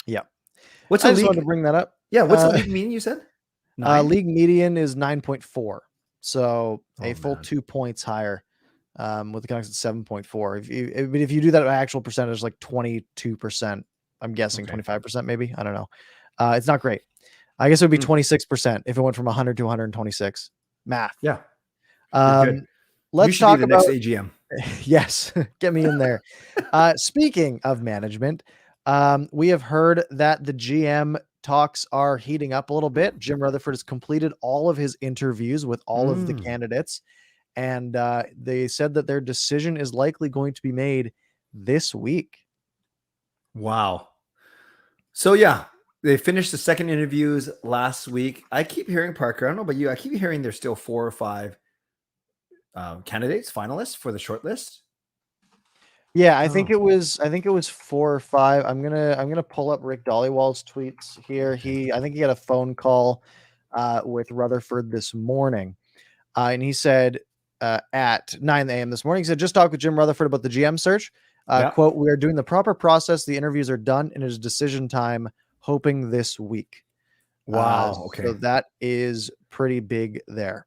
Yeah. What's I just wanted to bring that up. Yeah. What's the league median you said? League median is 9.4. So a full 2 points higher, with the Canucks at 7.4. If you do that by actual percentage, like 22%, I'm guessing 25%, maybe. I don't know. It's not great. I guess it would be 26% if it went from 100 to 126. Math. Yeah. Let's talk about next AGM. Yes, get me in there. Speaking of management, we have heard that the GM talks are heating up a little bit. Jim Rutherford has completed all of his interviews with all of the candidates, and they said that their decision is likely going to be made this week. Wow. So yeah, they finished the second interviews last week. I keep hearing, Parker, I don't know about you, I keep hearing there's still 4 or 5 candidates, finalists for the shortlist. Yeah, I think it was 4 or 5. I'm gonna pull up Rick Dollywall's tweets here. I think he had a phone call with Rutherford this morning, and he said at 9 a.m. this morning, he said, just talked with Jim Rutherford about the GM search. Quote, we are doing the proper process. The interviews are done and it is decision time, hoping this week. Wow. Okay. So that is pretty big there.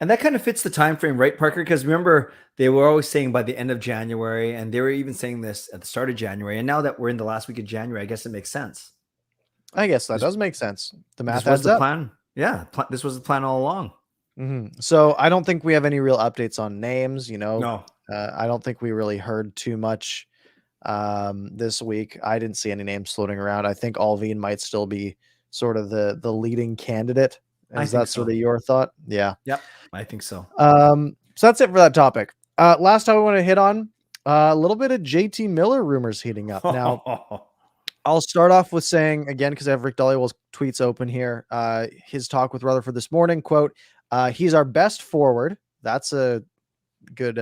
And that kind of fits the time frame, right, Parker? Because remember, they were always saying by the end of January, and they were even saying this at the start of January. And now that we're in the last week of January, I guess it makes sense. I guess that does make sense. The math adds up. Plan. Yeah, this was the plan all along. So I don't think we have any real updates on names. No. I don't think we really heard too much this week. I didn't see any names floating around. I think Alvin might still be sort of the leading candidate. Is that sort of your thought? Yeah. Yep. I think so. So that's it for that topic. Last time I want to hit on a little bit of JT Miller rumors heating up. Now, I'll start off with saying again, because I have Rick Dollywall's tweets open here. His talk with Rutherford this morning, quote, he's our best forward. That's a good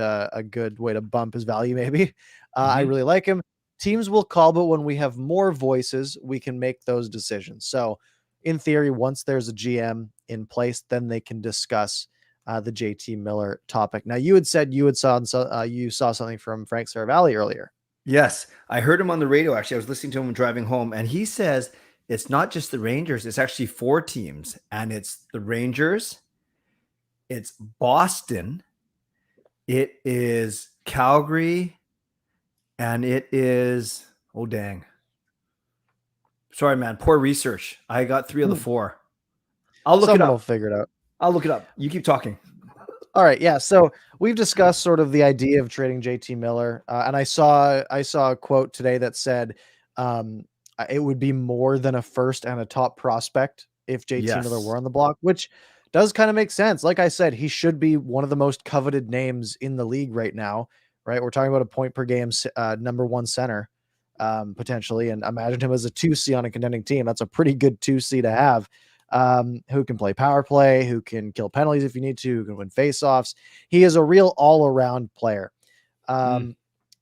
way to bump his value. Maybe. I really like him. Teams will call, but when we have more voices, we can make those decisions. So in theory, once there's a GM in place, then they can discuss the JT Miller topic. Now, you had said you saw something from Frank Saravalli earlier. Yes, I heard him on the radio. Actually, I was listening to him driving home, and he says it's not just the Rangers. It's actually 4 teams, and it's the Rangers, it's Boston, it is Calgary, and it is, oh, dang. Sorry, man. Poor research. I got 3 of the 4. I'll look it up. We'll figure it out. I'll look it up. You keep talking. All right. Yeah. So we've discussed sort of the idea of trading JT Miller. And I saw a quote today that said it would be more than a first and a top prospect if JT Miller were on the block, which does kind of make sense. Like I said, he should be one of the most coveted names in the league right now, right? We're talking about a point per game number 1 center. Potentially, and imagine him as a 2C on a contending team. That's a pretty good 2C to have, who can play power play, who can kill penalties if you need to, who can win faceoffs. He is a real all-around player. And,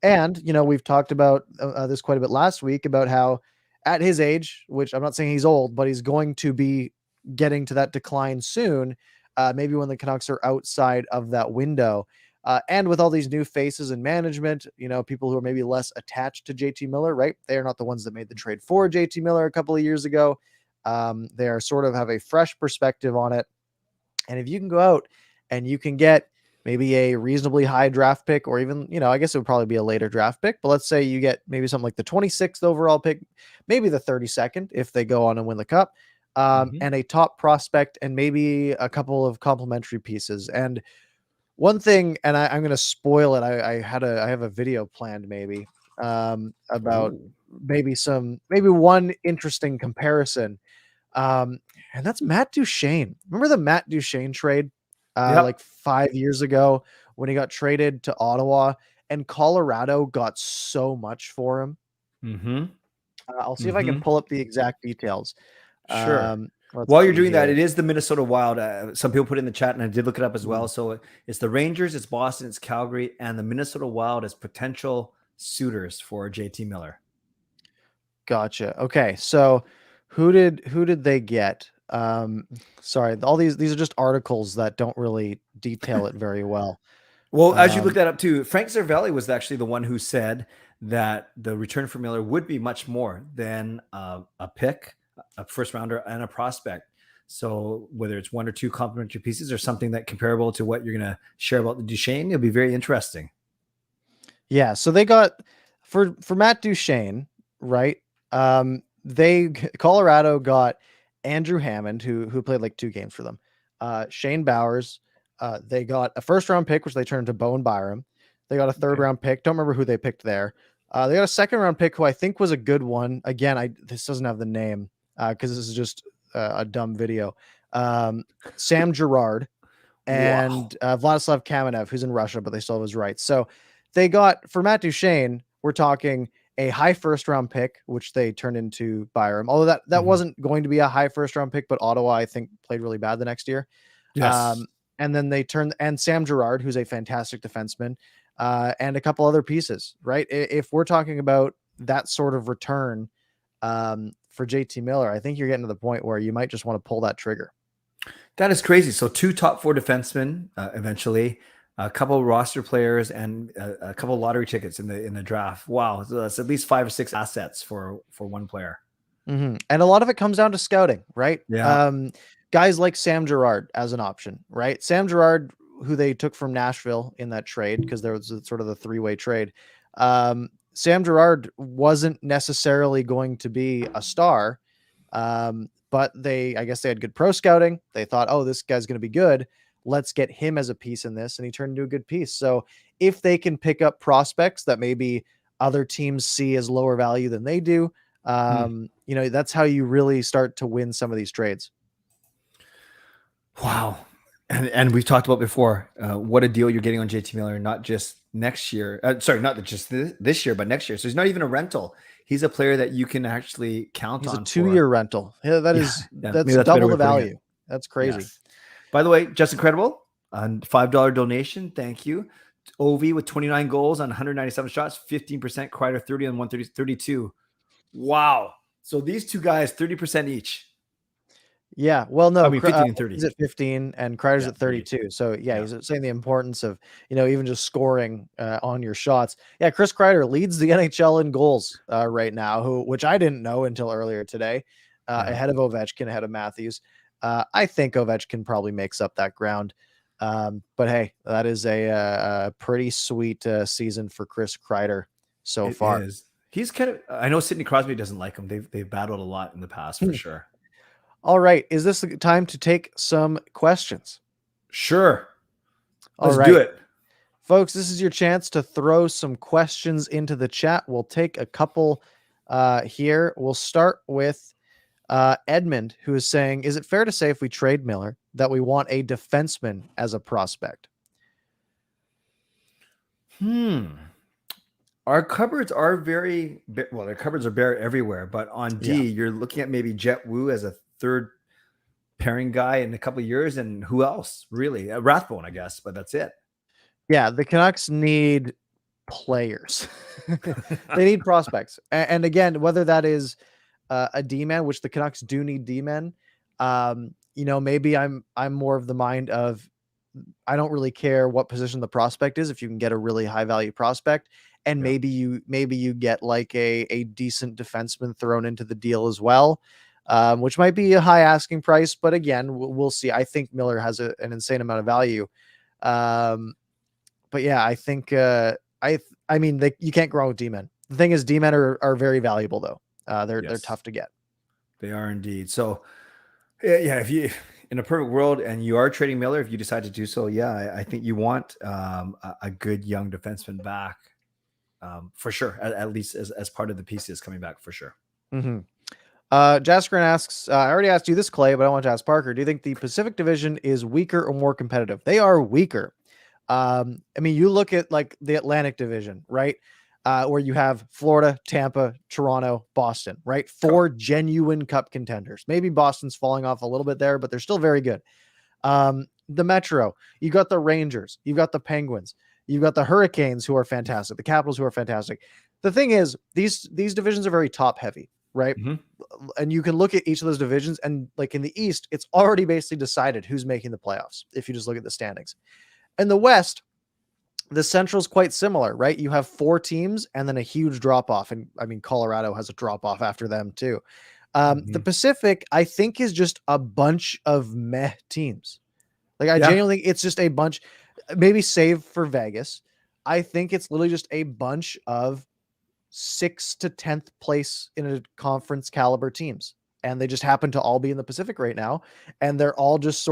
we've talked about this quite a bit last week about how at his age, which I'm not saying he's old, but he's going to be getting to that decline soon, maybe when the Canucks are outside of that window. And with all these new faces in management, people who are maybe less attached to JT Miller, right? They're not the ones that made the trade for JT Miller a couple of years ago. They are sort of have a fresh perspective on it. And if you can go out and you can get maybe a reasonably high draft pick, or even, I guess it would probably be a later draft pick, but let's say you get maybe something like the 26th overall pick, maybe the 32nd if they go on and win the cup, Mhm. and a top prospect and maybe a couple of complementary pieces. And one thing, and I'm going to spoil it. I have a video planned maybe about Ooh. maybe one interesting comparison. Um, and that's Matt Duchene. Remember the Matt Duchene trade, like Yep. 5 years ago when he got traded to Ottawa and Colorado got so much for him. Mhm. I'll see if I can Mhm. pull up the exact details. Sure. Let's While you're see doing that, here. it is the Minnesota Wild. Some people put it in the chat, and I did look it up as well. Mm, So it's the Rangers, it's Boston, it's Calgary, and the Minnesota Wild as potential suitors for JT Miller. Gotcha. Okay, so who did they get? Sorry, all these are just articles that don't really detail it very well. Well, as you look Um, that up too, Frank Cervelli was actually the one who said that the return for Miller would be much more than a pick, a first rounder, and a prospect. So whether it's one or two complementary pieces or something that comparable to what you're going to share about the Duchesne, it'll be very interesting. Yeah, so they got for Matt Duchene, right? They Colorado got Andrew Hammond, who played like 2 games for them. Shane Bowers. They got a first round pick, which they turned to Bowen Byram. They got a third Okay. round pick. Don't remember who they picked there. They got a second round pick, who I think was a good one. Again, this doesn't have the name because this is just a dumb video. Sam Girard Wow. and Vladislav Kamenev, who's in Russia, but they still have his rights. So they got, for Matt Duchene, we're talking a high first round pick, which they turned into Byram. Although that Mhm. wasn't going to be a high first round pick, but Ottawa, I think, played really bad the next year. Yes. And then they turned, and Sam Girard, who's a fantastic defenseman, and a couple other pieces, right? If we're talking about that sort of return for JT Miller, I think you're getting to the point where you might just want to pull that trigger. That is crazy. So 2 top 4 defensemen eventually, a couple roster players, and a couple lottery tickets in the draft. Wow, so that's at least 5 or 6 assets for one player. And a lot of it comes down to scouting, right? Yeah. Guys like Sam Girard as an option, right? Sam Girard, who they took from Nashville in that trade, because there was sort of the 3-way trade. Sam Girard wasn't necessarily going to be a star, but I guess they had good pro scouting. They thought, oh, this guy's going to be good. Let's get him as a piece in this. And he turned into a good piece. So if they can pick up prospects that maybe other teams see as lower value than they do, Hmm. that's how you really start to win some of these trades. Wow. And we've talked about before what a deal you're getting on JT Miller, not just next year. Sorry, not just this year, but next year. So he's not even a rental. He's a player that you can actually count He's a on for. 2-year rental. Yeah, Yeah, yeah. Maybe that's that's a better double way the of putting it. value. That's crazy. Yes. By the way, just incredible. A $5 donation. Thank you. Ovi with 29 goals on 197 shots, 15%, Kreider 30 on 132. Wow. So these two guys, 30% each. Yeah, well, I no, mean, 15 and he's 30. at 15 and Kreider's Yeah, at 30. 32. So yeah, Yeah. he's saying the importance of, even just scoring on your shots. Yeah, Chris Kreider leads the NHL in goals right now, which I didn't know until earlier today, Yeah. ahead of Ovechkin, ahead of Matthews. I think Ovechkin probably makes up that ground. But hey, that is a pretty sweet season for Chris Kreider so It far. is. He's kind of. I know Sidney Crosby doesn't like him. They've battled a lot in the past for sure. All right, is this the time to take some questions? Sure. All Let's do right. it. Folks, this is your chance to throw some questions into the chat. We'll take a couple here. We'll start with Edmund, who is saying, is it fair to say if we trade Miller that we want a defenseman as a prospect? Our cupboards are their cupboards are bare everywhere, but on D, Yeah. you're looking at maybe Jet Wu as a third pairing guy in a couple of years, and who else really? Rathbone, I guess, but that's it. Yeah, the Canucks need players. They need prospects. And again, whether that is a D-man, which the Canucks do need D-men, maybe I'm more of the mind of I don't really care what position the prospect is if you can get a really high value prospect, and Yeah. maybe you get like a decent defenseman thrown into the deal as well. which might be a high asking price, but again, we'll see. I think Miller has an insane amount of value. But yeah, I think I mean you can't grow with D-men. The thing is, D-men are very valuable though. They're tough to get. They are indeed. So yeah, if you in a perfect world and you are trading Miller, if you decide to do so, yeah, I think you want a good young defenseman back for sure. At least as part of the pieces coming back for sure. Mm-hmm. Jaskrin asks, I already asked you this, Clay, but I want to ask Parker. Do you think the Pacific Division is weaker or more competitive? They are weaker. I mean, you look at like the Atlantic Division, right? Where you have Florida, Tampa, Toronto, Boston, right? 4 genuine cup contenders. Maybe Boston's falling off a little bit there, but they're still very good. The Metro, you got the Rangers, you've got the Penguins, you've got the Hurricanes, who are fantastic, the Capitals, who are fantastic. The thing is, these divisions are very top heavy, right? Mm-hmm. And you can look at each of those divisions, and like in the East, it's already basically decided who's making the playoffs if you just look at the standings. In the West, the Central's quite similar, right? You have 4 teams and then a huge drop off. And I mean, Colorado has a drop off after them too. The Pacific, I think, is just a bunch of meh teams. Like I genuinely think it's just a bunch, maybe save for Vegas. I think it's literally just a bunch of 6th to 10th place in a conference caliber teams. And they just happen to all be in the Pacific right now. And they're all just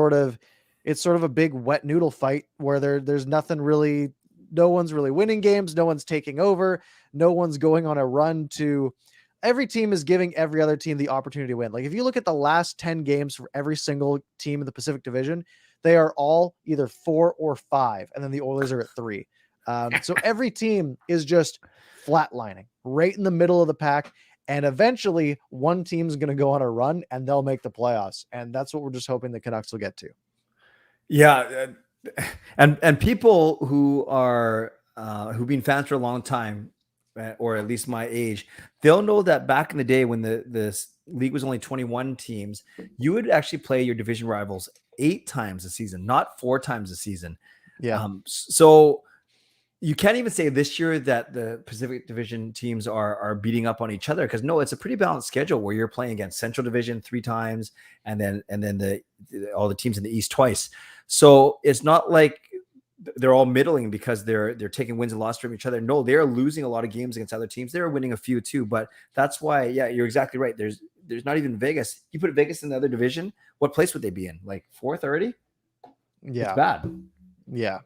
it's sort of a big wet noodle fight where there's nothing really, no one's really winning games. No one's taking over. No one's going on a run to, every team is giving every other team the opportunity to win. Like if you look at the last 10 games for every single team in the Pacific Division, they are all either 4 or 5. And then the Oilers are at 3. So every team is just flatlining right in the middle of the pack. And eventually one team's going to go on a run and they'll make the playoffs. And that's what we're just hoping the Canucks will get to. Yeah. And people who are, who've been fans for a long time, or at least my age, they'll know that back in the day when the league was only 21 teams, you would actually play your division rivals 8 times a season, not 4 times a season. Yeah. So you can't even say this year that the Pacific Division teams are beating up on each other, because no, it's a pretty balanced schedule where you're playing against Central Division 3 times and then all the teams in the East twice. So it's not like they're all middling because they're taking wins and losses from each other. No, they're losing a lot of games against other teams. They're winning a few too, but that's why, yeah, you're exactly right. There's not even Vegas. You put Vegas in the other division, what place would they be in? Like 4th already? Yeah. It's bad. Yeah.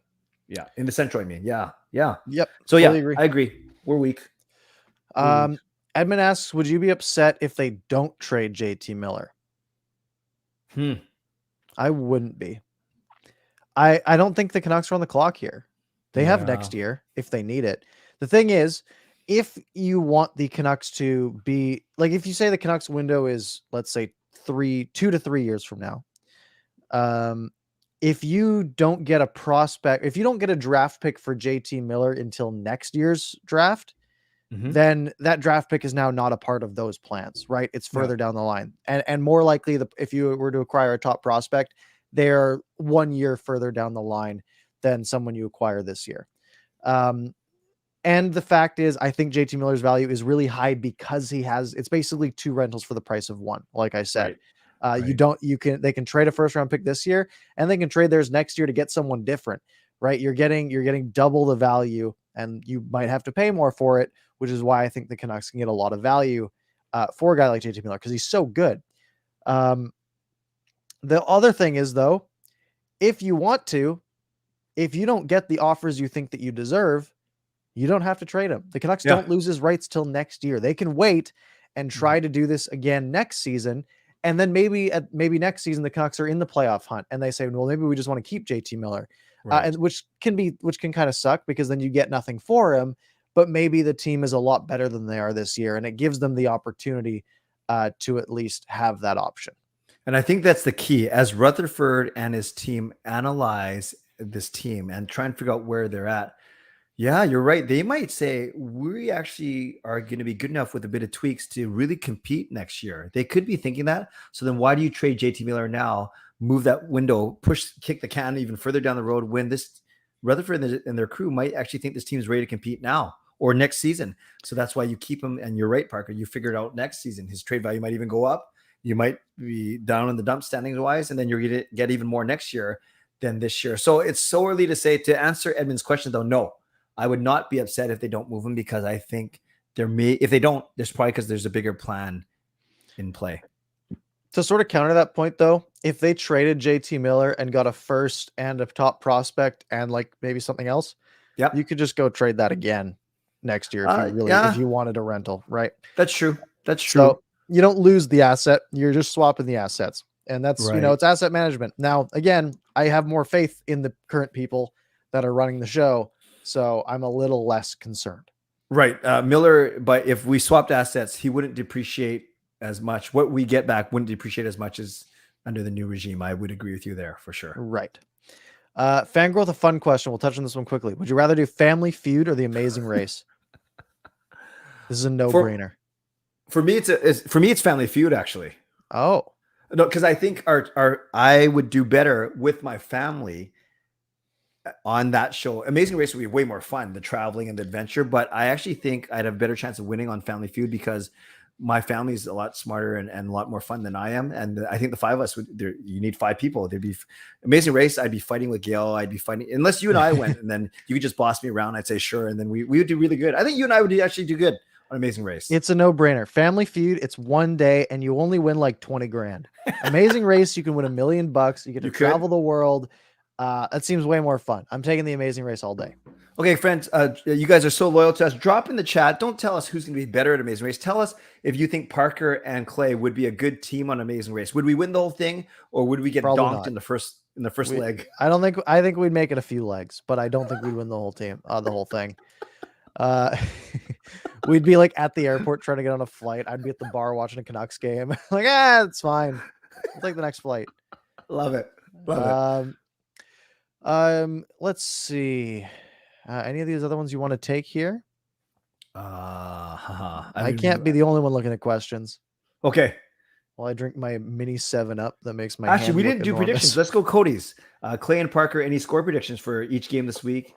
Yeah. In the Central, I mean. Yeah. Yeah. Yep. So yeah, agree. I agree. We're weak. Edmund asks, would you be upset if they don't trade JT Miller? I wouldn't be. I don't think the Canucks are on the clock here. They have next year if they need it. The thing is, if you want the Canucks to be like, if you say the Canucks window is, let's say 2 to 3 years from now, if you don't get a prospect, if you don't get a draft pick for JT Miller until next year's draft, then that draft pick is now not a part of those plans, right? It's further down the line. And more likely, if you were to acquire a top prospect, they're 1 year further down the line than someone you acquire this year. And the fact is, I think JT Miller's value is really high because it's basically 2 rentals for the price of 1. Like I said, they can trade a first round pick this year and they can trade theirs next year to get someone different, right? You're getting double the value and you might have to pay more for it, which is why I think the Canucks can get a lot of value for a guy like JT Miller because he's so good. The other thing is, though, if you don't get the offers you think that you deserve, you don't have to trade him. The Canucks don't lose his rights till next year. They can wait and try to do this again next season. And then maybe next season, the Canucks are in the playoff hunt and they say, well, maybe we just want to keep JT Miller, and which can kind of suck because then you get nothing for him, but maybe the team is a lot better than they are this year. And it gives them the opportunity to at least have that option. And I think that's the key. As Rutherford and his team analyze this team and try and figure out where they're at, yeah, you're right. They might say, we actually are going to be good enough with a bit of tweaks to really compete next year. They could be thinking that. So then why do you trade JT Miller now, move that window, kick the can even further down the road when this Rutherford and their crew might actually think this team is ready to compete now or next season. So that's why you keep him. And you're right, Parker, you figured out next season, his trade value might even go up. You might be down in the dump standings wise, and then you're going to get even more next year than this year. So it's so early to say. To answer Edmund's question, though, no, I would not be upset if they don't move him, because I think if they don't, there's probably because there's a bigger plan in play. To sort of counter that point, though, if they traded JT Miller and got a first and a top prospect and like maybe something else, you could just go trade that again next year if you if you wanted a rental, right? That's true. That's true. So you don't lose the asset; you're just swapping the assets, and that's it's asset management. Now, again, I have more faith in the current people that are running the show, so I'm a little less concerned. Right, Miller. But if we swapped assets, he wouldn't depreciate as much. What we get back wouldn't depreciate as much as under the new regime. I would agree with you there for sure. Right. Fangirl, a fun question. We'll touch on this one quickly. Would you rather do Family Feud or The Amazing Race? This is a no-brainer. For me, it's Family Feud, actually. Oh, no, because I think I would do better with my family on that show. Amazing Race would be way more fun, the traveling and the adventure. But I actually think I'd have a better chance of winning on Family Feud because my family is a lot smarter and a lot more fun than I am. And I think the five of us you need five people. There'd be Amazing Race. I'd be fighting with Gail. I'd be fighting unless you and I went, and then you could just boss me around. I'd say sure, and then we would do really good. I think you and I would actually do good on Amazing Race. It's a no-brainer. Family Feud, it's one day and you only win like 20 grand. Amazing Race, you can win $1 million. You get to travel the world. That seems way more fun. I'm taking the Amazing Race all day. Okay, friends, you guys are so loyal to us. Drop in the chat. Don't tell us who's going to be better at Amazing Race. Tell us if you think Parker and Clay would be a good team on Amazing Race. Would we win the whole thing, or would we get donked in the first leg? I think we'd make it a few legs, but I don't think we'd win the whole team, the whole thing. We'd be like at the airport trying to get on a flight. I'd be at the bar watching a Canucks game. Like, it's fine. I'll take the next flight. Love it. Let's see. Any of these other ones you want to take here? I can't be the only one looking at questions. Okay. While I drink my mini 7-Up, that makes my actually we didn't do predictions. Let's go Cody's. Clay and Parker, any score predictions for each game this week?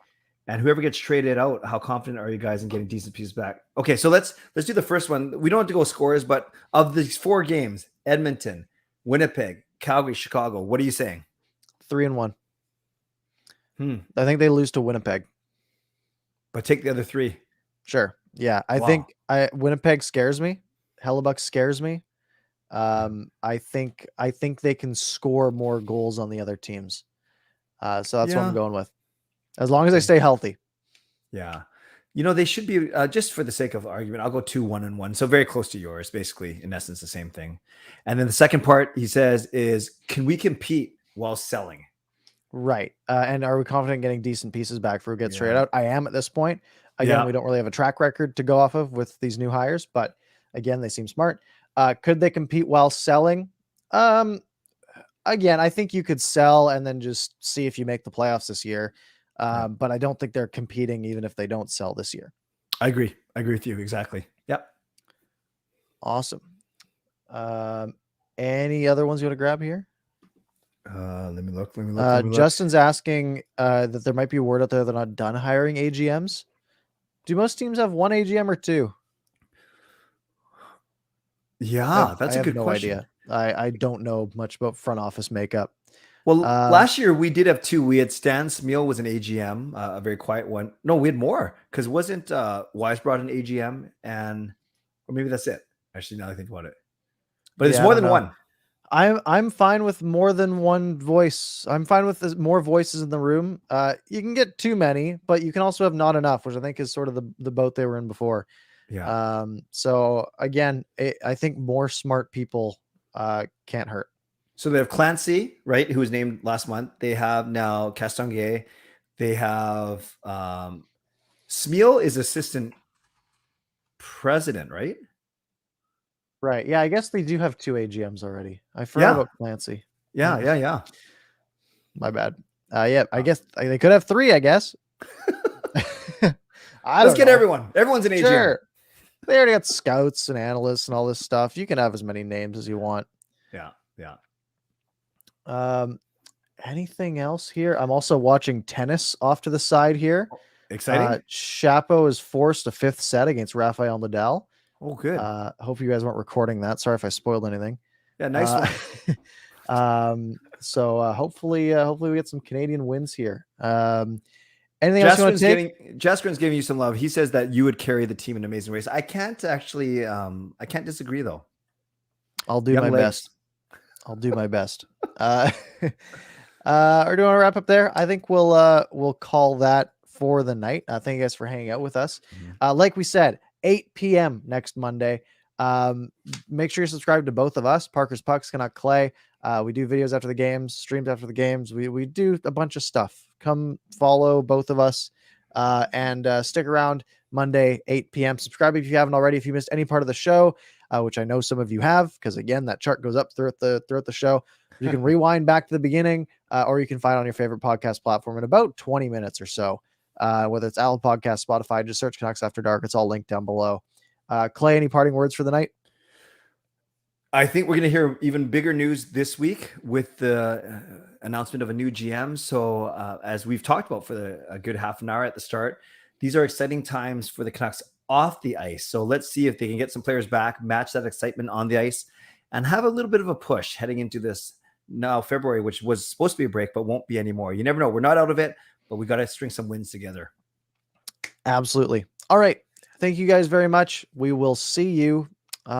And whoever gets traded out, how confident are you guys in getting decent pieces back? Okay, so let's do the first one. We don't have to go scores, but of these 4 games, Edmonton, Winnipeg, Calgary, Chicago, what are you saying? 3-1. I think they lose to Winnipeg. But take the other 3. Sure. Yeah. I think Winnipeg scares me. Hellebuck scares me. I think they can score more goals on the other teams. So that's what I'm going with. As long as they stay healthy. Yeah. They should be, just for the sake of argument, I'll go 2-1-1. So very close to yours, basically, in essence, the same thing. And then the second part, he says, is can we compete while selling? Right. And are we confident in getting decent pieces back for who gets traded out? I am at this point. Again, we don't really have a track record to go off of with these new hires, but again, they seem smart. Could they compete while selling? Again, I think you could sell and then just see if you make the playoffs this year. But I don't think they're competing even if they don't sell this year. I agree. I agree with you. Exactly. Yep. Awesome. Any other ones you want to grab here? Let me look. Justin's asking that there might be a word out there they're not done hiring AGMs. Do most teams have 1 AGM or 2? Yeah, that's a good question. Idea. I don't know much about front office makeup. Well, last year we did have 2. We had Stan Smeal was an AGM, a very quiet one. No, we had more because wasn't Wise brought an AGM, or maybe that's it. Actually, now I think about it, but it's more than one. I'm fine with more than one voice. I'm fine with more voices in the room. You can get too many, but you can also have not enough, which I think is sort of the boat they were in before. Yeah. So again, I think more smart people can't hurt. So they have Clancy, right, who was named last month. They have now Castonguay. They have Smeal is assistant president, right? Right. Yeah, I guess they do have 2 AGMs already. I forgot about Clancy. Yeah. My bad. I guess they could have 3, I guess. Let's get everyone. Everyone's an AGM. Sure. They already got scouts and analysts and all this stuff. You can have as many names as you want. Yeah. Anything else here? I'm also watching tennis off to the side here. Exciting. Chapo is forced a 5th set against Rafael Nadal. Oh, good. Hope you guys weren't recording that. Sorry if I spoiled anything. Yeah, nice one. Hopefully we get some Canadian wins here. Anything else you want to take? Jasper's giving you some love. He says that you would carry the team in Amazing Race. I can't actually, I can't disagree though. I'll do my best. I'll do my best. Or do you want to wrap up there? I think we'll call that for the night. Thank you guys for hanging out with us. Like we said, 8 p.m. next Monday. Make sure you're subscribed to both of us, Parker's Pucks, Canuck Clay. We do videos after the games, streams after the games. We do a bunch of stuff. Come follow both of us and stick around Monday, 8 p.m. Subscribe if you haven't already. If you missed any part of the show, which I know some of you have, because again, that chart goes up throughout the show. You can rewind back to the beginning, or you can find it on your favorite podcast platform in about 20 minutes or so. Whether it's Apple Podcast, Spotify, just search Canucks After Dark. It's all linked down below. Clay, any parting words for the night? I think we're going to hear even bigger news this week with the announcement of a new GM. So as we've talked about for a good half an hour at the start, these are exciting times for the Canucks off the ice. So let's see if they can get some players back, match that excitement on the ice, and have a little bit of a push heading into this now February, which was supposed to be a break, but won't be anymore. You never know. We're not out of it, but we got to string some wins together. Absolutely. All right. Thank you guys very much. We will see you